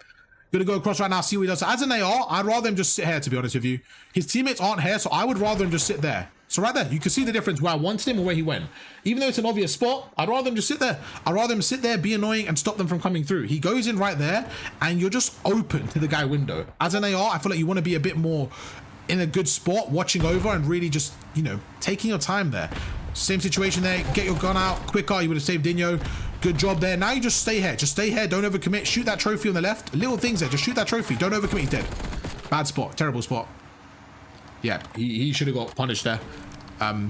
S1: Gonna go across right now, see what he does. So as an AR, I'd rather him just sit here, to be honest with you. His teammates aren't here, so I would rather him just sit there. So right there, you can see the difference where I wanted him and where he went. Even though it's an obvious spot, I'd rather him just sit there. I'd rather him sit there, be annoying, and stop them from coming through. He goes in right there, and you're just open to the guy window. As an AR, I feel like you want to be a bit more in a good spot, watching over, and really just, you know, taking your time there. Same situation there. Get your gun out quicker. You would have saved Dino. Good job there. Now you just stay here. Just stay here. Don't overcommit. Shoot that trophy on the left. Little things there. Just shoot that trophy. Don't overcommit. He's dead. Bad spot. Terrible spot. Yeah, he should have got punished there.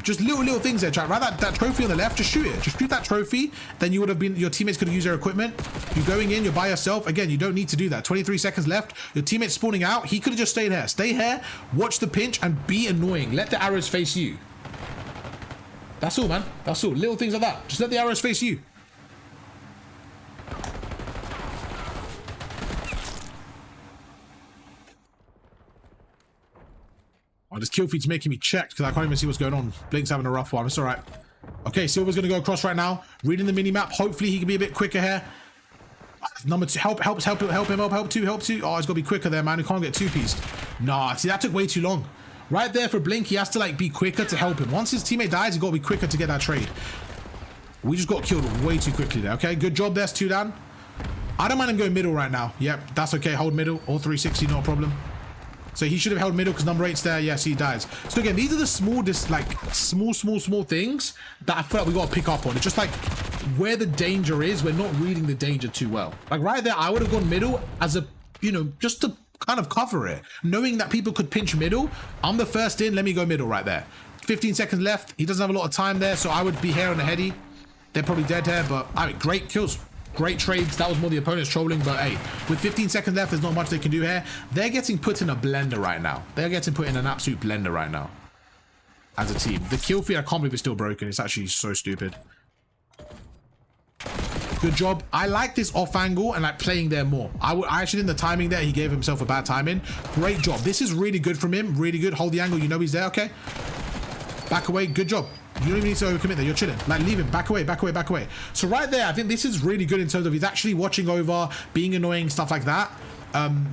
S1: Just little things there, chat. Right, that trophy on the left, just shoot it. Just shoot that trophy. Then you would have been, your teammates could have used their equipment. You're going in, you're by yourself. Again, you don't need to do that. 23 seconds left. Your teammate's spawning out. He could have just stayed here. Stay here, watch the pinch, and be annoying. Let the arrows face you. That's all, man. That's all. Little things like that. Just let the arrows face you. Oh, this kill feed's making me check because I can't even see what's going on. Blink's having a rough one. It's all right. Okay, Silver's going to go across right now. Reading the mini-map. Hopefully he can be a bit quicker here. Number 2. Help him. Help 2. Oh, he's got to be quicker there, man. He can't get two-pieced. Nah, see, that took way too long. Right there for Blink, he has to like be quicker to help him. Once his teammate dies, he's got to be quicker to get that trade. We just got killed way too quickly there. Okay, good job. There's 2 down. I don't mind him going middle right now. Yep, that's okay. Hold middle or 360, not a problem. So he should have held middle because number 8's there. Yes, he dies. So again, these are the small things that I feel like we got to pick up on. It's just like where the danger is. We're not reading the danger too well. Like right there, I would have gone middle as a, you know, just to kind of cover it, knowing that people could pinch middle. I'm the first in, let me go middle right there. 15 seconds left. He doesn't have a lot of time there, so I would be here on the heady. They're probably dead here, but I mean, great kills, great trades. That was more the opponent's trolling, but hey, with 15 seconds left, there's not much they can do here. They're getting put in a blender right now. They're getting put in an absolute blender right now as a team. The kill feed, I can't believe it's still broken. It's actually so stupid. Good job. I like this off angle and like playing there more. I actually think the timing there, he gave himself a bad timing. Great job. This is really good from him. Really good. Hold the angle. You know he's there. Okay. Back away. Good job. You don't even need to overcommit there. You're chilling. Like leave him. Back away. Back away. Back away. So right there, I think this is really good in terms of he's actually watching over, being annoying, stuff like that.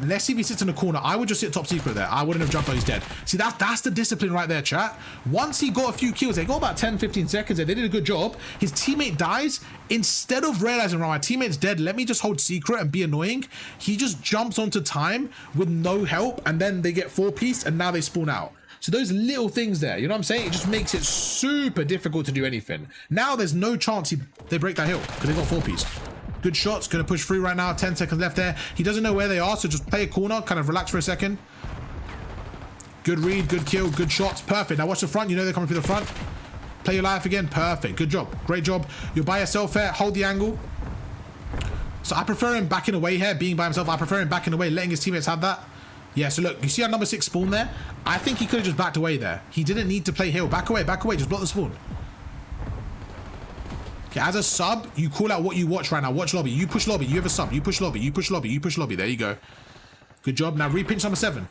S1: Let's see if he sits in the corner. I would just sit top secret there. I wouldn't have jumped on his dead. See, that's the discipline right there, chat. Once he got a few kills, they got about 10-15 seconds there. They did a good job. His teammate dies. Instead of realizing, right, my teammate's dead, let me just hold secret and be annoying, he just jumps onto time with no help, and then they get 4-piece and now they spawn out. So those little things there, you know what I'm saying? It just makes it super difficult to do anything. Now there's no chance they break that hill because they got 4-piece. Good shots, gonna push through right now. 10 seconds left there. He doesn't know where they are, so just play a corner, kind of relax for a second. Good read, good kill, good shots, perfect. Now watch the front, you know they're coming through the front. Play your life again, perfect, good job, great job. You're by yourself here, hold the angle. So I prefer him backing away here, being by himself. I prefer him backing away, letting his teammates have that. Yeah, so look, you see how number 6 spawned there? I think he could have just backed away there. He didn't need to play hill. Back away, just block the spawn. Okay, as a sub, you call out what you watch right now. Watch lobby. You push lobby. You have a sub. You push lobby. You push lobby. You push lobby. There you go. Good job. Now repinch number 7.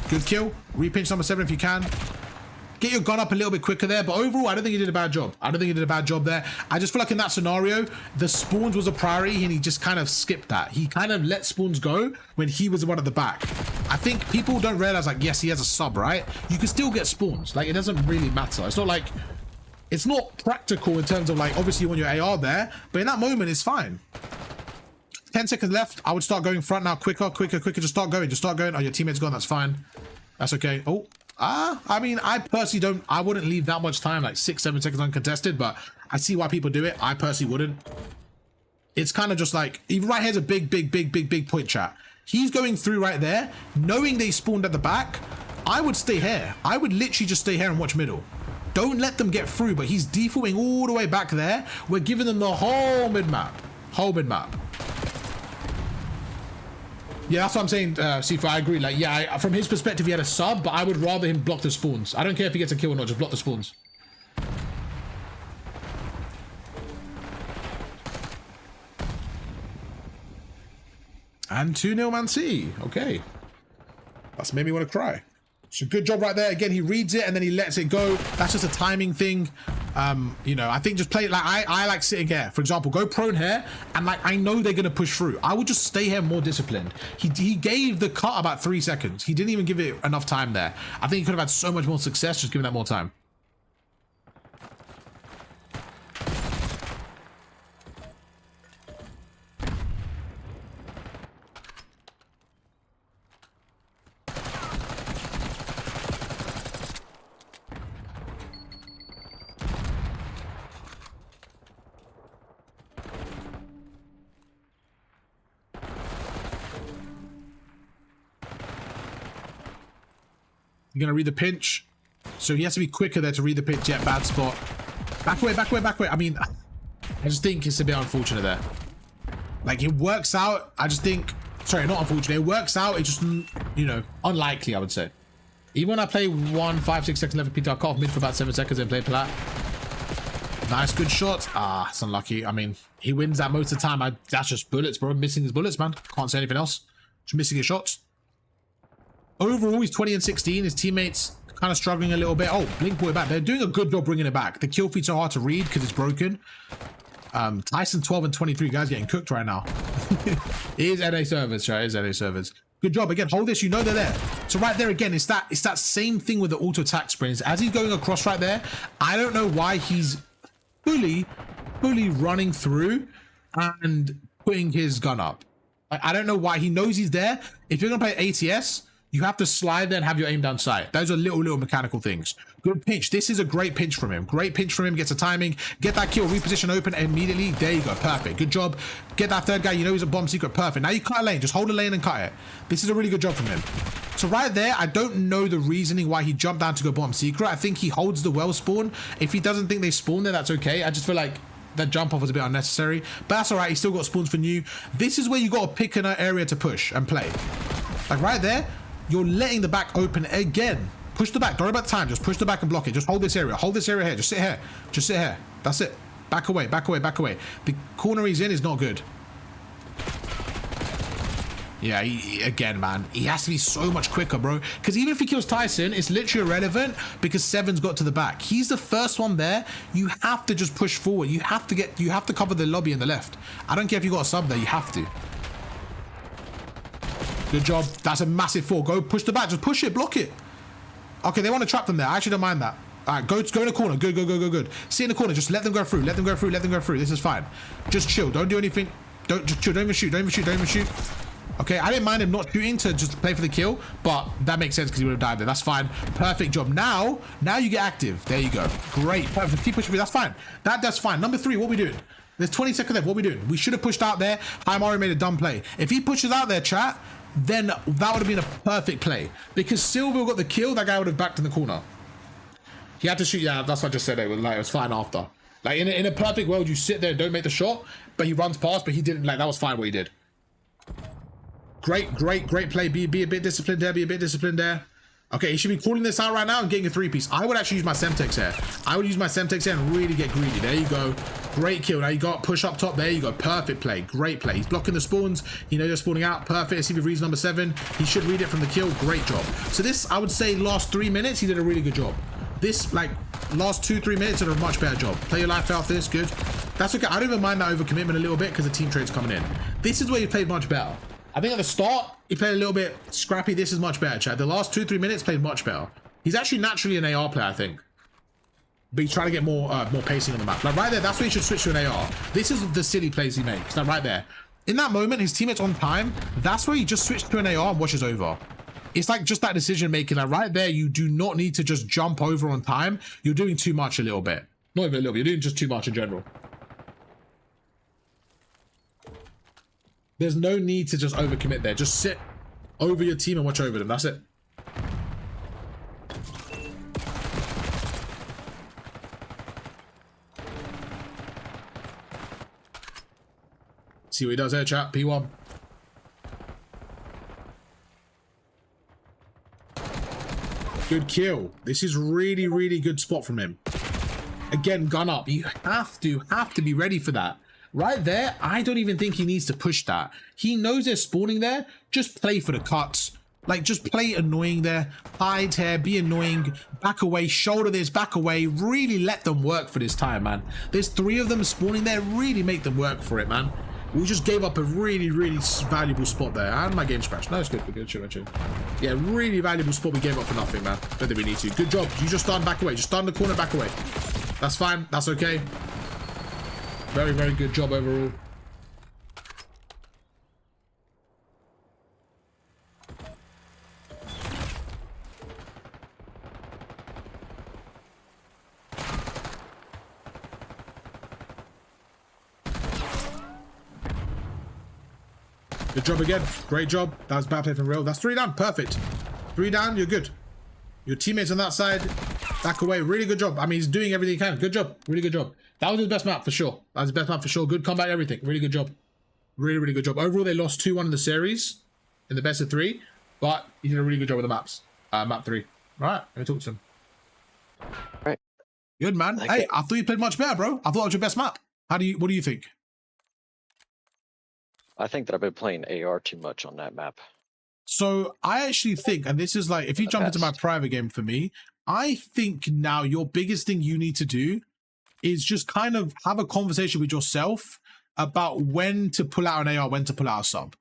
S1: Good kill. Repinch number 7 if you can. Get your gun up a little bit quicker there. But overall, I don't think he did a bad job. I don't think he did a bad job there. I just feel like in that scenario, the spawns was a priority and he just kind of skipped that. He kind of let spawns go when he was the one at the back. I think people don't realize, like, yes, he has a sub, right? You can still get spawns. Like, it doesn't really matter. It's not like... It's not practical in terms of like, obviously you want your AR there, but in that moment, it's fine. 10 seconds left. I would start going front now. Quicker. Just start going. Oh, your teammate's gone. That's fine. That's okay. Oh, I mean, I personally I wouldn't leave that much time, like 6-7 seconds uncontested, but I see why people do it. I personally wouldn't. It's kind of just like, even right here's a big point, chat. He's going through right there, knowing they spawned at the back. I would stay here. I would literally just stay here and watch middle. Don't let them get through, but he's defaulting all the way back there. We're giving them the whole mid-map. Yeah, that's what I'm saying, Sifu. I agree. Like, yeah, from his perspective, he had a sub, but I would rather him block the spawns. I don't care if he gets a kill or not, just block the spawns. And 2-0 Man City. Okay. That's made me want to cry. So good job right there. Again, he reads it and then he lets it go. That's just a timing thing. You know, I think just play it like I like sitting here. For example, go prone here and like I know they're gonna push through. I would just stay here more disciplined. He gave the cut about 3 seconds. He didn't even give it enough time there. I think he could have had so much more success just giving that more time. You're gonna read the pinch, so he has to be quicker there to read the pinch. Yeah, bad spot. Back away, back away, back away. I mean, I just think it's a bit unfortunate there. Like, it works out. I just think, sorry, not unfortunate. It works out. It's just, you know, unlikely, I would say. Even when I play 1, 5, 6 seconds left, I cut off mid for about 7 seconds and play plat. Nice, good shot. Ah, it's unlucky. I mean, he wins that most of the time. That's just bullets, bro. Missing his bullets, man. Can't say anything else. Just missing his shots. Overall, he's 20 and 16. His teammates kind of struggling a little bit. Oh, blink boy back. They're doing a good job bringing it back. The kill feeds are hard to read because it's broken. Tyson 12 and 23. Guys getting cooked right now. It is NA servers, right? It is NA servers. Good job. Again, hold this. You know they're there. So right there again, it's that same thing with the auto attack sprints. As he's going across right there, I don't know why he's fully running through and putting his gun up. I don't know why. He knows he's there. If you're going to play ATS, you have to slide there and have your aim down sight. Those are little mechanical things. Good pinch. This is a great pinch from him. Great pinch from him. Gets a timing. Get that kill. Reposition open immediately. There you go. Perfect. Good job. Get that third guy. You know he's a bomb secret. Perfect. Now you cut a lane. Just hold a lane and cut it. This is a really good job from him. So right there, I don't know the reasoning why he jumped down to go bomb secret. I think he holds the well spawn. If he doesn't think they spawn there, that's okay. I just feel like that jump off was a bit unnecessary. But that's all right. He still got spawns for new. This is where you got to pick an area to push and play. Like right there, you're letting the back open again. Push the back. Don't worry about the time. Just push the back and block it. Just hold this area. Hold this area here. Just sit here. Just sit here. That's it. Back away. Back away. Back away. The corner he's in is not good. Yeah, again, man. He has to be so much quicker, bro. Because even if he kills Tyson, it's literally irrelevant because Seven's got to the back. He's the first one there. You have to just push forward. You have to cover the lobby in the left. I don't care if you got a sub there. You have to. Good job. That's a massive 4. Go push the back. Just push it. Block it. Okay, they want to trap them there. I actually don't mind that. All right, go in the corner. Good. Sit in the corner. Just let them go through. Let them go through. This is fine. Just chill. Don't do anything. Just chill. Don't even shoot. Okay, I didn't mind him not shooting to just play for the kill, but that makes sense because he would have died there. That's fine. Perfect job. Now you get active. There you go. Great. Perfect. Keep pushing me. That's fine. That's fine. Number 3, what are we doing? There's 20 seconds left. What are we doing? We should have pushed out there. Mario made a dumb play. If he pushes out there, chat, then that would have been a perfect play. Because Silver got the kill, that guy would have backed in the corner. He had to shoot. Yeah, that's what I just said. It was fine after. Like in a perfect world, you sit there and don't make the shot, but he runs past, but he didn't. Like, that was fine what he did. Great play. Be a bit disciplined there. Okay, he should be calling this out right now and getting a 3-piece. I would actually use my Semtex here. I would use my Semtex here and really get greedy. There you go. Great kill. Now you got push up top. There you go. Perfect play. Great play. He's blocking the spawns. You know they're spawning out. Perfect. Let's see if he reads number 7. He should read it from the kill. Great job. So this, I would say, last 3 minutes, he did a really good job. This, like, last 2-3 minutes, did a much better job. Play your life out this. Good. That's okay. I don't even mind that overcommitment a little bit because the team trade's coming in. This is where he played much better. I think at the start, he played a little bit scrappy. This is much better, Chad. The last 2-3 minutes played much better. He's actually naturally an AR player, I think. But he's trying to get more pacing on the map. Like right there, that's where he should switch to an AR. This is the silly plays he makes. Like right there. In that moment, his teammate's on time. That's where he just switched to an AR and watches over. It's like just that decision making. Like right there, you do not need to just jump over on time. You're doing too much a little bit. Not even a little bit. You're doing just too much in general. There's no need to just overcommit there. Just sit over your team and watch over them. That's it. See what he does here, chat. P1. Good kill. This is really, really good spot from him. Again, gun up. You have to be ready for that. Right there, I don't even think he needs to push that. He knows they're spawning there. Just play for the cuts. Like, just play annoying there. Hide here, be annoying. Back away, shoulder this, back away. Really let them work for this time, man. There's 3 of them spawning there. Really make them work for it, man. We just gave up a really, really valuable spot there. And my game's crashed. No, it's good. We're good. Chill. Yeah, really valuable spot we gave up for nothing, man. Don't think we need to. Good job. You just stand back away. Just stand in the corner, back away. That's fine. That's okay. Very, very good job overall. Good job again. Great job. That was bad play from Real. That's 3 down. Perfect. 3 down. You're good. Your teammates on that side. Back away. Really good job. I mean, he's doing everything he can. Good job. Really good job. That was his best map for sure. That was his best map for sure. Good comeback, everything. Really good job. Really, really good job. Overall, they lost 2-1 in the series in the best of 3, but he did a really good job with the maps. Map 3. All right, let me talk to him.
S3: All right.
S1: Good, man. Hey, I thought you played much better, bro. I thought it was your best map. What do you think?
S3: I think that I've been playing AR too much on that map.
S1: So I actually think, and this is like, if you jump into my private game for me, I think now your biggest thing you need to do is just kind of have a conversation with yourself about when to pull out an AR, when to pull out a sub.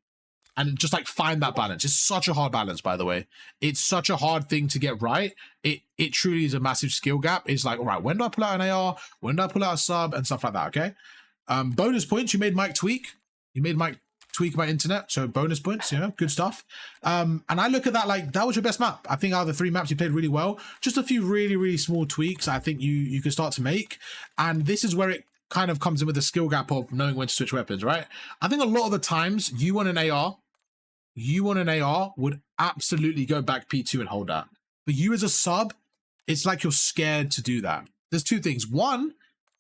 S1: And just like find that balance. It's such a hard balance, by the way. It's such a hard thing to get right. It truly is a massive skill gap. It's like, all right, when do I pull out an AR? When do I pull out a sub? And stuff like that, okay? Bonus points, you made Mike tweak. You made Mike tweak my internet, so bonus points, you know, good stuff. And I look at that like, that was your best map. I think out of the 3 maps you played really well. Just a few really, really small tweaks I think you can start to make. And this is where it kind of comes in with the skill gap of knowing when to switch weapons, right? I think a lot of the times you want an AR would absolutely go back P2 and hold that. But you as a sub, it's like you're scared to do that. There's 2 things. One,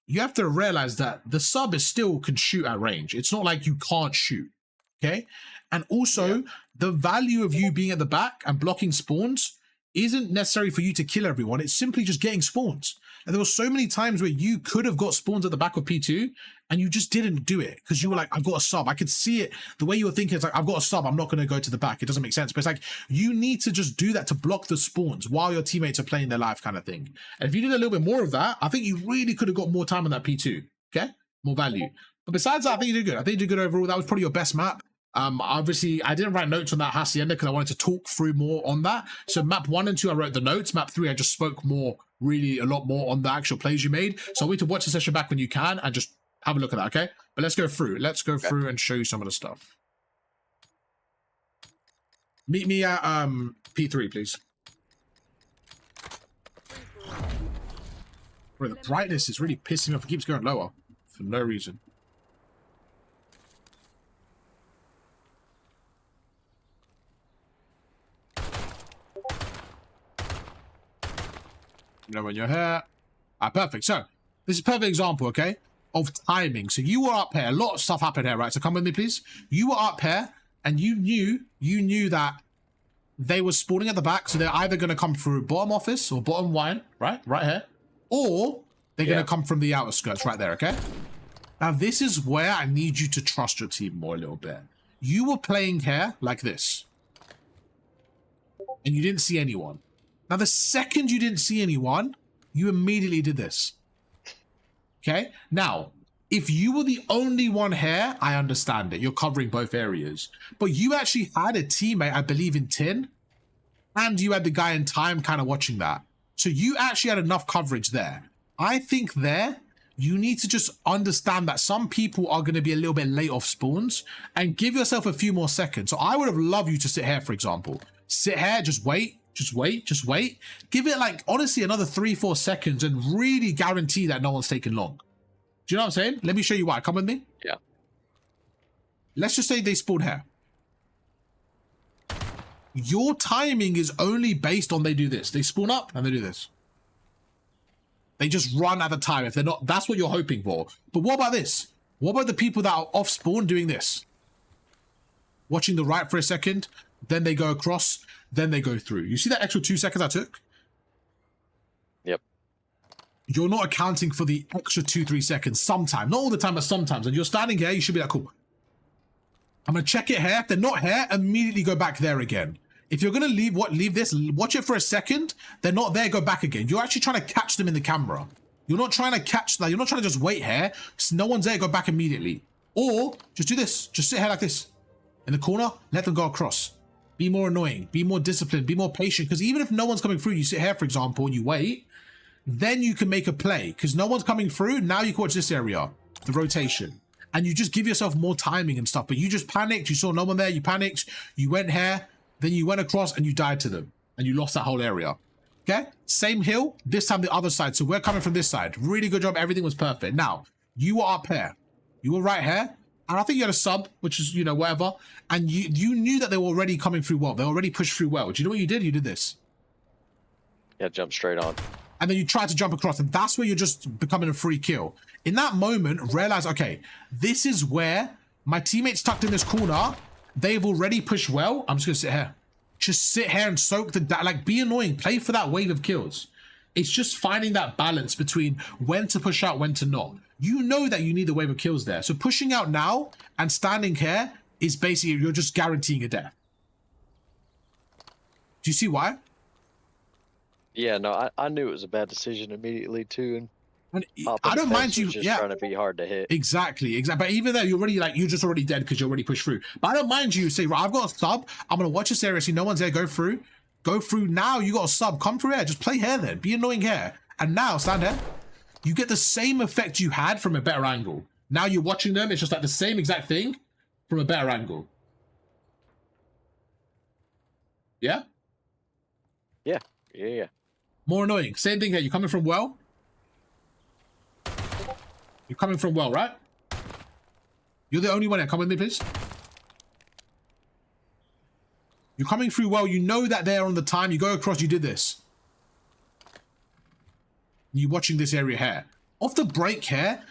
S1: you have to realize that the sub is still can shoot at range. It's not like you can't shoot. Okay. And also the value of you being at the back and blocking spawns isn't necessary for you to kill everyone. It's simply just getting spawns. And there were so many times where you could have got spawns at the back of P2 and you just didn't do it because you were like, I've got a sub. I could see it. The way you were thinking is like, I've got a sub. I'm not going to go to the back. It doesn't make sense. But it's like, you need to just do that to block the spawns while your teammates are playing their life kind of thing. And if you did a little bit more of that, I think you really could have got more time on that P2. Okay. More value. But besides that, I think you did good. I think you did good overall. That was probably your best map. Obviously I didn't write notes on that hacienda because I wanted to talk through more on that. So map 1 and 2 I wrote the notes. Map 3 I just spoke more, really a lot more on the actual plays you made. So I want you to watch the session back when you can and just have a look at that, okay? But let's go through. Let's go through and show you some of the stuff. Meet me at P3, please. Bro, the brightness is really pissing me off. It keeps going lower for no reason. You know when you're here. Perfect. So this is a perfect example, okay, of timing. So you were up here. A lot of stuff happened here, right? So come with me, please. You were up here and you knew that they were spawning at the back. So they're either going to come through bottom office or bottom wine, right here, or they're going to come from the outer skirts right there, okay? Now this is where I need you to trust your team more a little bit. You were playing here like this and you didn't see anyone. Now, the second you didn't see anyone, you immediately did this. Okay? Now, if you were the only one here, I understand it. You're covering both areas. But you actually had a teammate, I believe, in tin, and you had the guy in time kind of watching that. So you actually had enough coverage there. I think there, you need to just understand that some people are going to be a little bit late off spawns and give yourself a few more seconds. So I would have loved you to sit here, for example. Sit here, just wait. Just wait. Give it like, honestly, another 3-4 seconds and really guarantee that no one's taking long. Do you know what I'm saying? Let me show you why. Come with me.
S3: Yeah.
S1: Let's just say they spawn here. Your timing is only based on they do this. They spawn up and they do this. They just run at the time. If they're not, that's what you're hoping for. But what about this? What about the people that are off spawn doing this? Watching the right for a second, then they go across, then they go through. You see that extra 2 seconds I took? you're not accounting for the extra 2-3 seconds sometimes. Not all the time, but sometimes. And you're standing here, you should be like, cool. I'm going to check it here. If they're not here, immediately go back there again. If you're going to leave this, watch it for a second. They're not there, go back again. You're actually trying to catch them in the camera. You're not trying to catch that. You're not trying to just wait here. So no one's there, go back immediately. Or just do this. Just sit here like this. In the corner, let them go across. Be more annoying. Be more disciplined. Be more patient. Because even if no one's coming through, you sit here, for example, and you wait, then you can make a play. Because no one's coming through, now you can watch this area, the rotation. And you just give yourself more timing and stuff. But you just panicked. You saw no one there. You panicked. You went here. Then you went across and you died to them. And you lost that whole area. Okay? Same hill. This time the other side. So we're coming from this side. Really good job. Everything was perfect. Now, you were up here. You were right here. And I think you had a sub, which is, you know, whatever. And you knew that they were already coming through well. They already pushed through well. Do you know what you did? You did this.
S3: Yeah, jump straight on. And
S1: then you try to jump across, and that's where you're just becoming a free kill. In that moment, realize, okay, this is where my teammates tucked in this corner. They've already pushed well. I'm just gonna sit here. Just sit here and soak the, like, be annoying. Play for that wave of kills. It's just finding that balance between when to push out, when to not. You know that you need a wave of kills there. So pushing out now and standing here is basically, you're just guaranteeing a death. Do you see why?
S3: Yeah, no, I knew it was a bad decision immediately too,
S1: and I don't mind you.
S3: Just trying to be hard to hit.
S1: Exactly. But even there, you're already like, you're just already dead because you're already pushed through. But I don't mind you say, right, I've got a sub. I'm gonna watch this area. See, no one's there. Go through. Go through now. You got a sub. Come through here. Just play here then. Be annoying here. And now stand here. You get the same effect you had from a better angle. Now you're watching them. It's just like the same exact thing from a better angle. Yeah.
S3: Yeah. Yeah.
S1: More annoying. Same thing here. You're coming from well. You're coming from well, right? You're the only one here. Come with me, please. You're coming through well. You know that they're on the time. You go across. You did this. You're watching this area here. Off the break here,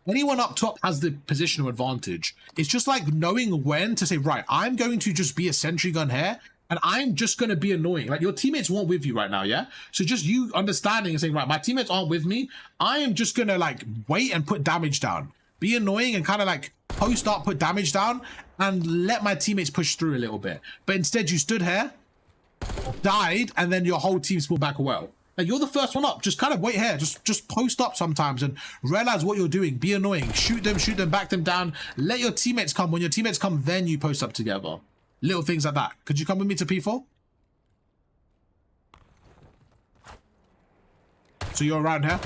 S1: anyone up top has the positional advantage. It's just like knowing when to say, right, I'm going to just be a sentry gun here. And I'm just going to be annoying. Like, your teammates weren't with you right now, yeah? So just you understanding and saying, right, my teammates aren't with me. I am just going to, like, wait and put damage down. Be annoying and kind of, like, post up, put damage down, and let my teammates push through a little bit. But instead, you stood here, died, and then your whole team pulled back well. Like, you're the first one up. Just kind of wait here. Just post up sometimes and realize what you're doing. Be annoying. Shoot them, back them down. Let your teammates come. When your teammates come, then you post up together. Little things like that. Could you come with me to P4? So you're around here.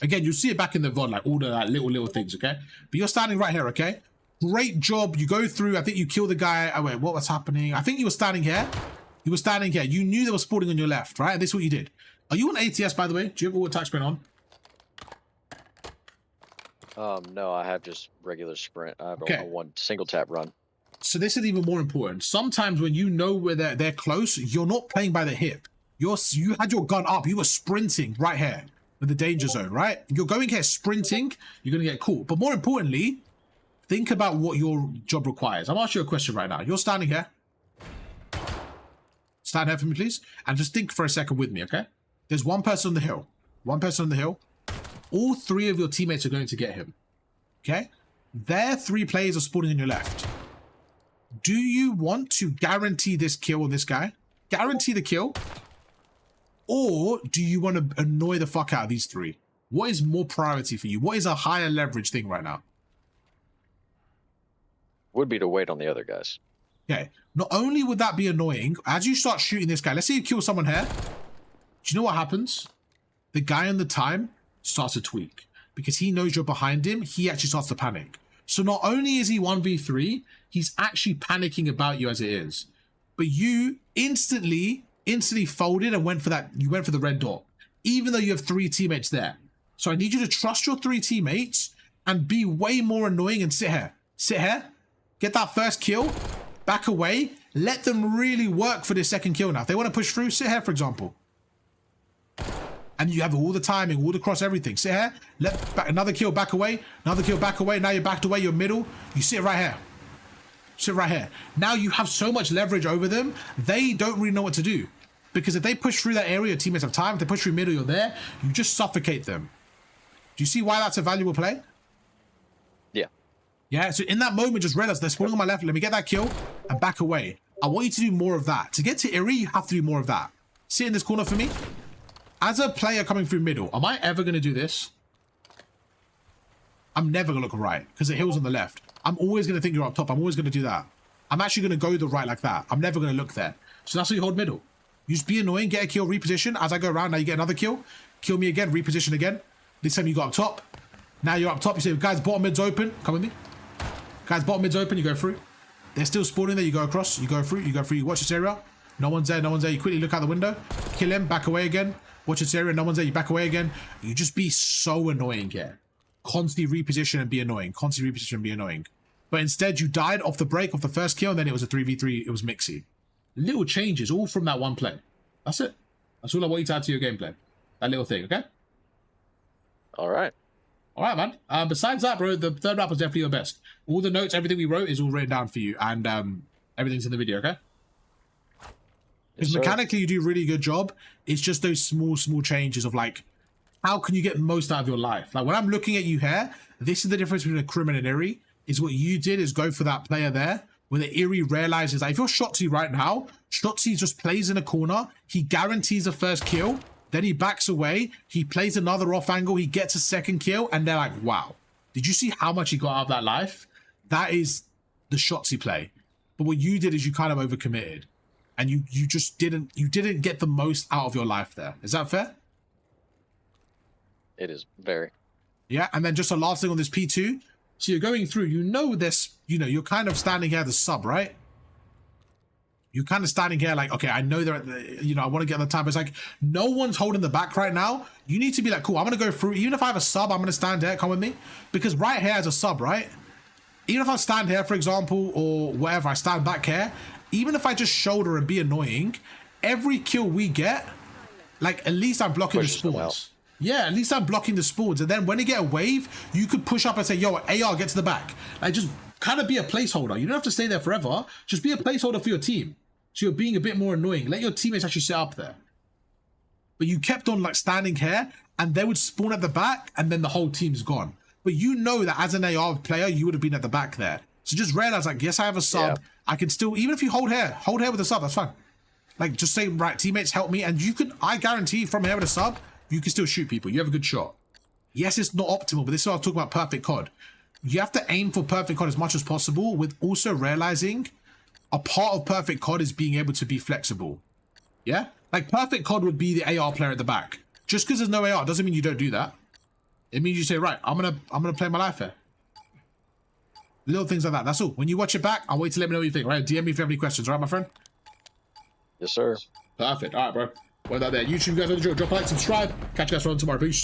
S1: Again, you'll see it back in the VOD, like all the like, little things, okay? But you're standing right here, okay? Great job. You go through. I think you kill the guy. Oh, wait, what was happening? I think you were standing here. You were standing here. You knew they were spawning on your left, right? And this is what you did. Are you on ATS, by the way? Do you have all attack sprint on?
S3: No, I have just regular sprint. I have a one single tap run.
S1: So this is even more important. Sometimes when you know where they're close, you're not playing by the hip. You had your gun up. You were sprinting right here in the danger zone, right? You're going here sprinting. You're going to get caught. But more importantly, think about what your job requires. I'm asking you a question right now. You're standing here. Stand here for me, please. And just think for a second with me, okay? There's one person on the hill. One person on the hill. All three of your teammates are going to get him. Okay? Their 3 players are spawning on your left. Do you want to guarantee this kill on this guy? Guarantee the kill? Or do you want to annoy the fuck out of these 3? What is more priority for you? What is a higher leverage thing right now?
S3: Would be to wait on the other guys.
S1: Okay. Not only would that be annoying, as you start shooting this guy, let's say you kill someone here. Do you know what happens? The guy on the time starts to tweak. Because he knows you're behind him, he actually starts to panic. So not only is he 1v3, he's actually panicking about you as it is. But you instantly folded and went for that. You went for the red dot, even though you have 3 teammates there. So I need you to trust your 3 teammates and be way more annoying and sit here. Sit here. Get that first kill. Back away. Let them really work for this second kill now. If they want to push through, sit here, for example. And you have all the timing, all across everything. Sit here. Another kill, back away. Another kill, back away. Now you're backed away. You're middle. You sit right here. Sit right here. Now you have so much leverage over them. They don't really know what to do. Because if they push through that area, your teammates have time. If they push through middle, you're there. You just suffocate them. Do you see why that's a valuable play?
S3: Yeah.
S1: Yeah, so in that moment, just realize they're spawning on my left. Let me get that kill and back away. I want you to do more of that. To get to Iri, you have to do more of that. Sit in this corner for me. As a player coming through middle, am I ever going to do this? I'm never going to look right because the hill's on the left. I'm always going to think you're up top. I'm always going to do that. I'm actually going to go the right like that. I'm never going to look there. So that's why you hold middle. You just be annoying, get a kill, reposition. As I go around, now you get another kill. Kill me again, reposition again. This time you got up top. Now you're up top. You say, guys, bottom mid's open. Come with me. Guys, bottom mid's open. You go through. They're still spawning there. You go across. You go through. You go through. You watch this area. No one's there. No one's there. You quickly look out the window. Kill him. Back away again. Watch this area. No one's there. You back away again. You just be so annoying here. Constantly reposition and be annoying. Constantly reposition and be annoying. But instead, you died off the break of the first kill, and then it was a 3v3. It was mixy. Little changes, all from that one play. That's it. That's all I want you to add to your gameplay. That little thing, okay?
S3: All right.
S1: All right, man. Besides that, bro, the third map was definitely your best. All the notes, everything we wrote is all written down for you, and everything's in the video, okay? Because
S3: Yes,
S1: mechanically, you do a really good job. It's just those small changes of, like, how can you get most out of your life? Like, when I'm looking at you here, this is the difference between a Crim and an Iri, is what you did is go for that player there, where the Iri realizes that if you're Shotzi right now, Shotzi just plays in a corner, he guarantees a first kill, then he backs away, he plays another off angle, he gets a second kill, and they're like, wow, did you see how much he got out of that life? That is the Shotzi play. But what you did is you kind of overcommitted, and you just didn't get the most out of your life there. Is that fair?
S3: It is very.
S1: Yeah, and then just a last thing on this P2. So you're going through, you know this, you know, you're kind of standing here as a sub, right? You're kind of standing here like, okay, I know they're at the, you know, I want to get on the time. But it's like, no one's holding the back right now. You need to be like, cool, I'm going to go through. Even if I have a sub, I'm going to stand here, come with me. Because right here as a sub, right? Even if I stand here, for example, or wherever, I stand back here. Even if I just shoulder and be annoying, every kill we get, like, at least I'm blocking the spawns. Yeah, at least I'm blocking the spawns. And then when they get a wave, you could push up and say, yo, AR, get to the back. Like, just kind of be a placeholder. You don't have to stay there forever. Just be a placeholder for your team. So you're being a bit more annoying. Let your teammates actually sit up there. But you kept on, like, standing here, and they would spawn at the back, and then the whole team's gone. But you know that as an AR player, you would have been at the back there. So just realize, like, yes, I have a sub. Yeah. I can still, even if you hold here with a sub, that's fine. Like, just say, right, teammates, help me. And you can, I guarantee from here with a sub, you can still shoot people. You have a good shot. Yes, it's not optimal, but this is what I'll talk about perfect COD. You have to aim for perfect COD as much as possible, with also realizing a part of perfect COD is being able to be flexible. Yeah? Like, perfect COD would be the AR player at the back. Just because there's no AR doesn't mean you don't do that. It means you say, right, I'm gonna play my life here. Little things like that. That's all. When you watch it back, I'll wait to let me know what you think. Right? DM me if you have any questions. All right, my friend?
S3: Yes, sir.
S1: Perfect. All right, bro. Well, that there. YouTube, guys, on the drill. Drop a like, subscribe. Catch you guys on tomorrow. Peace.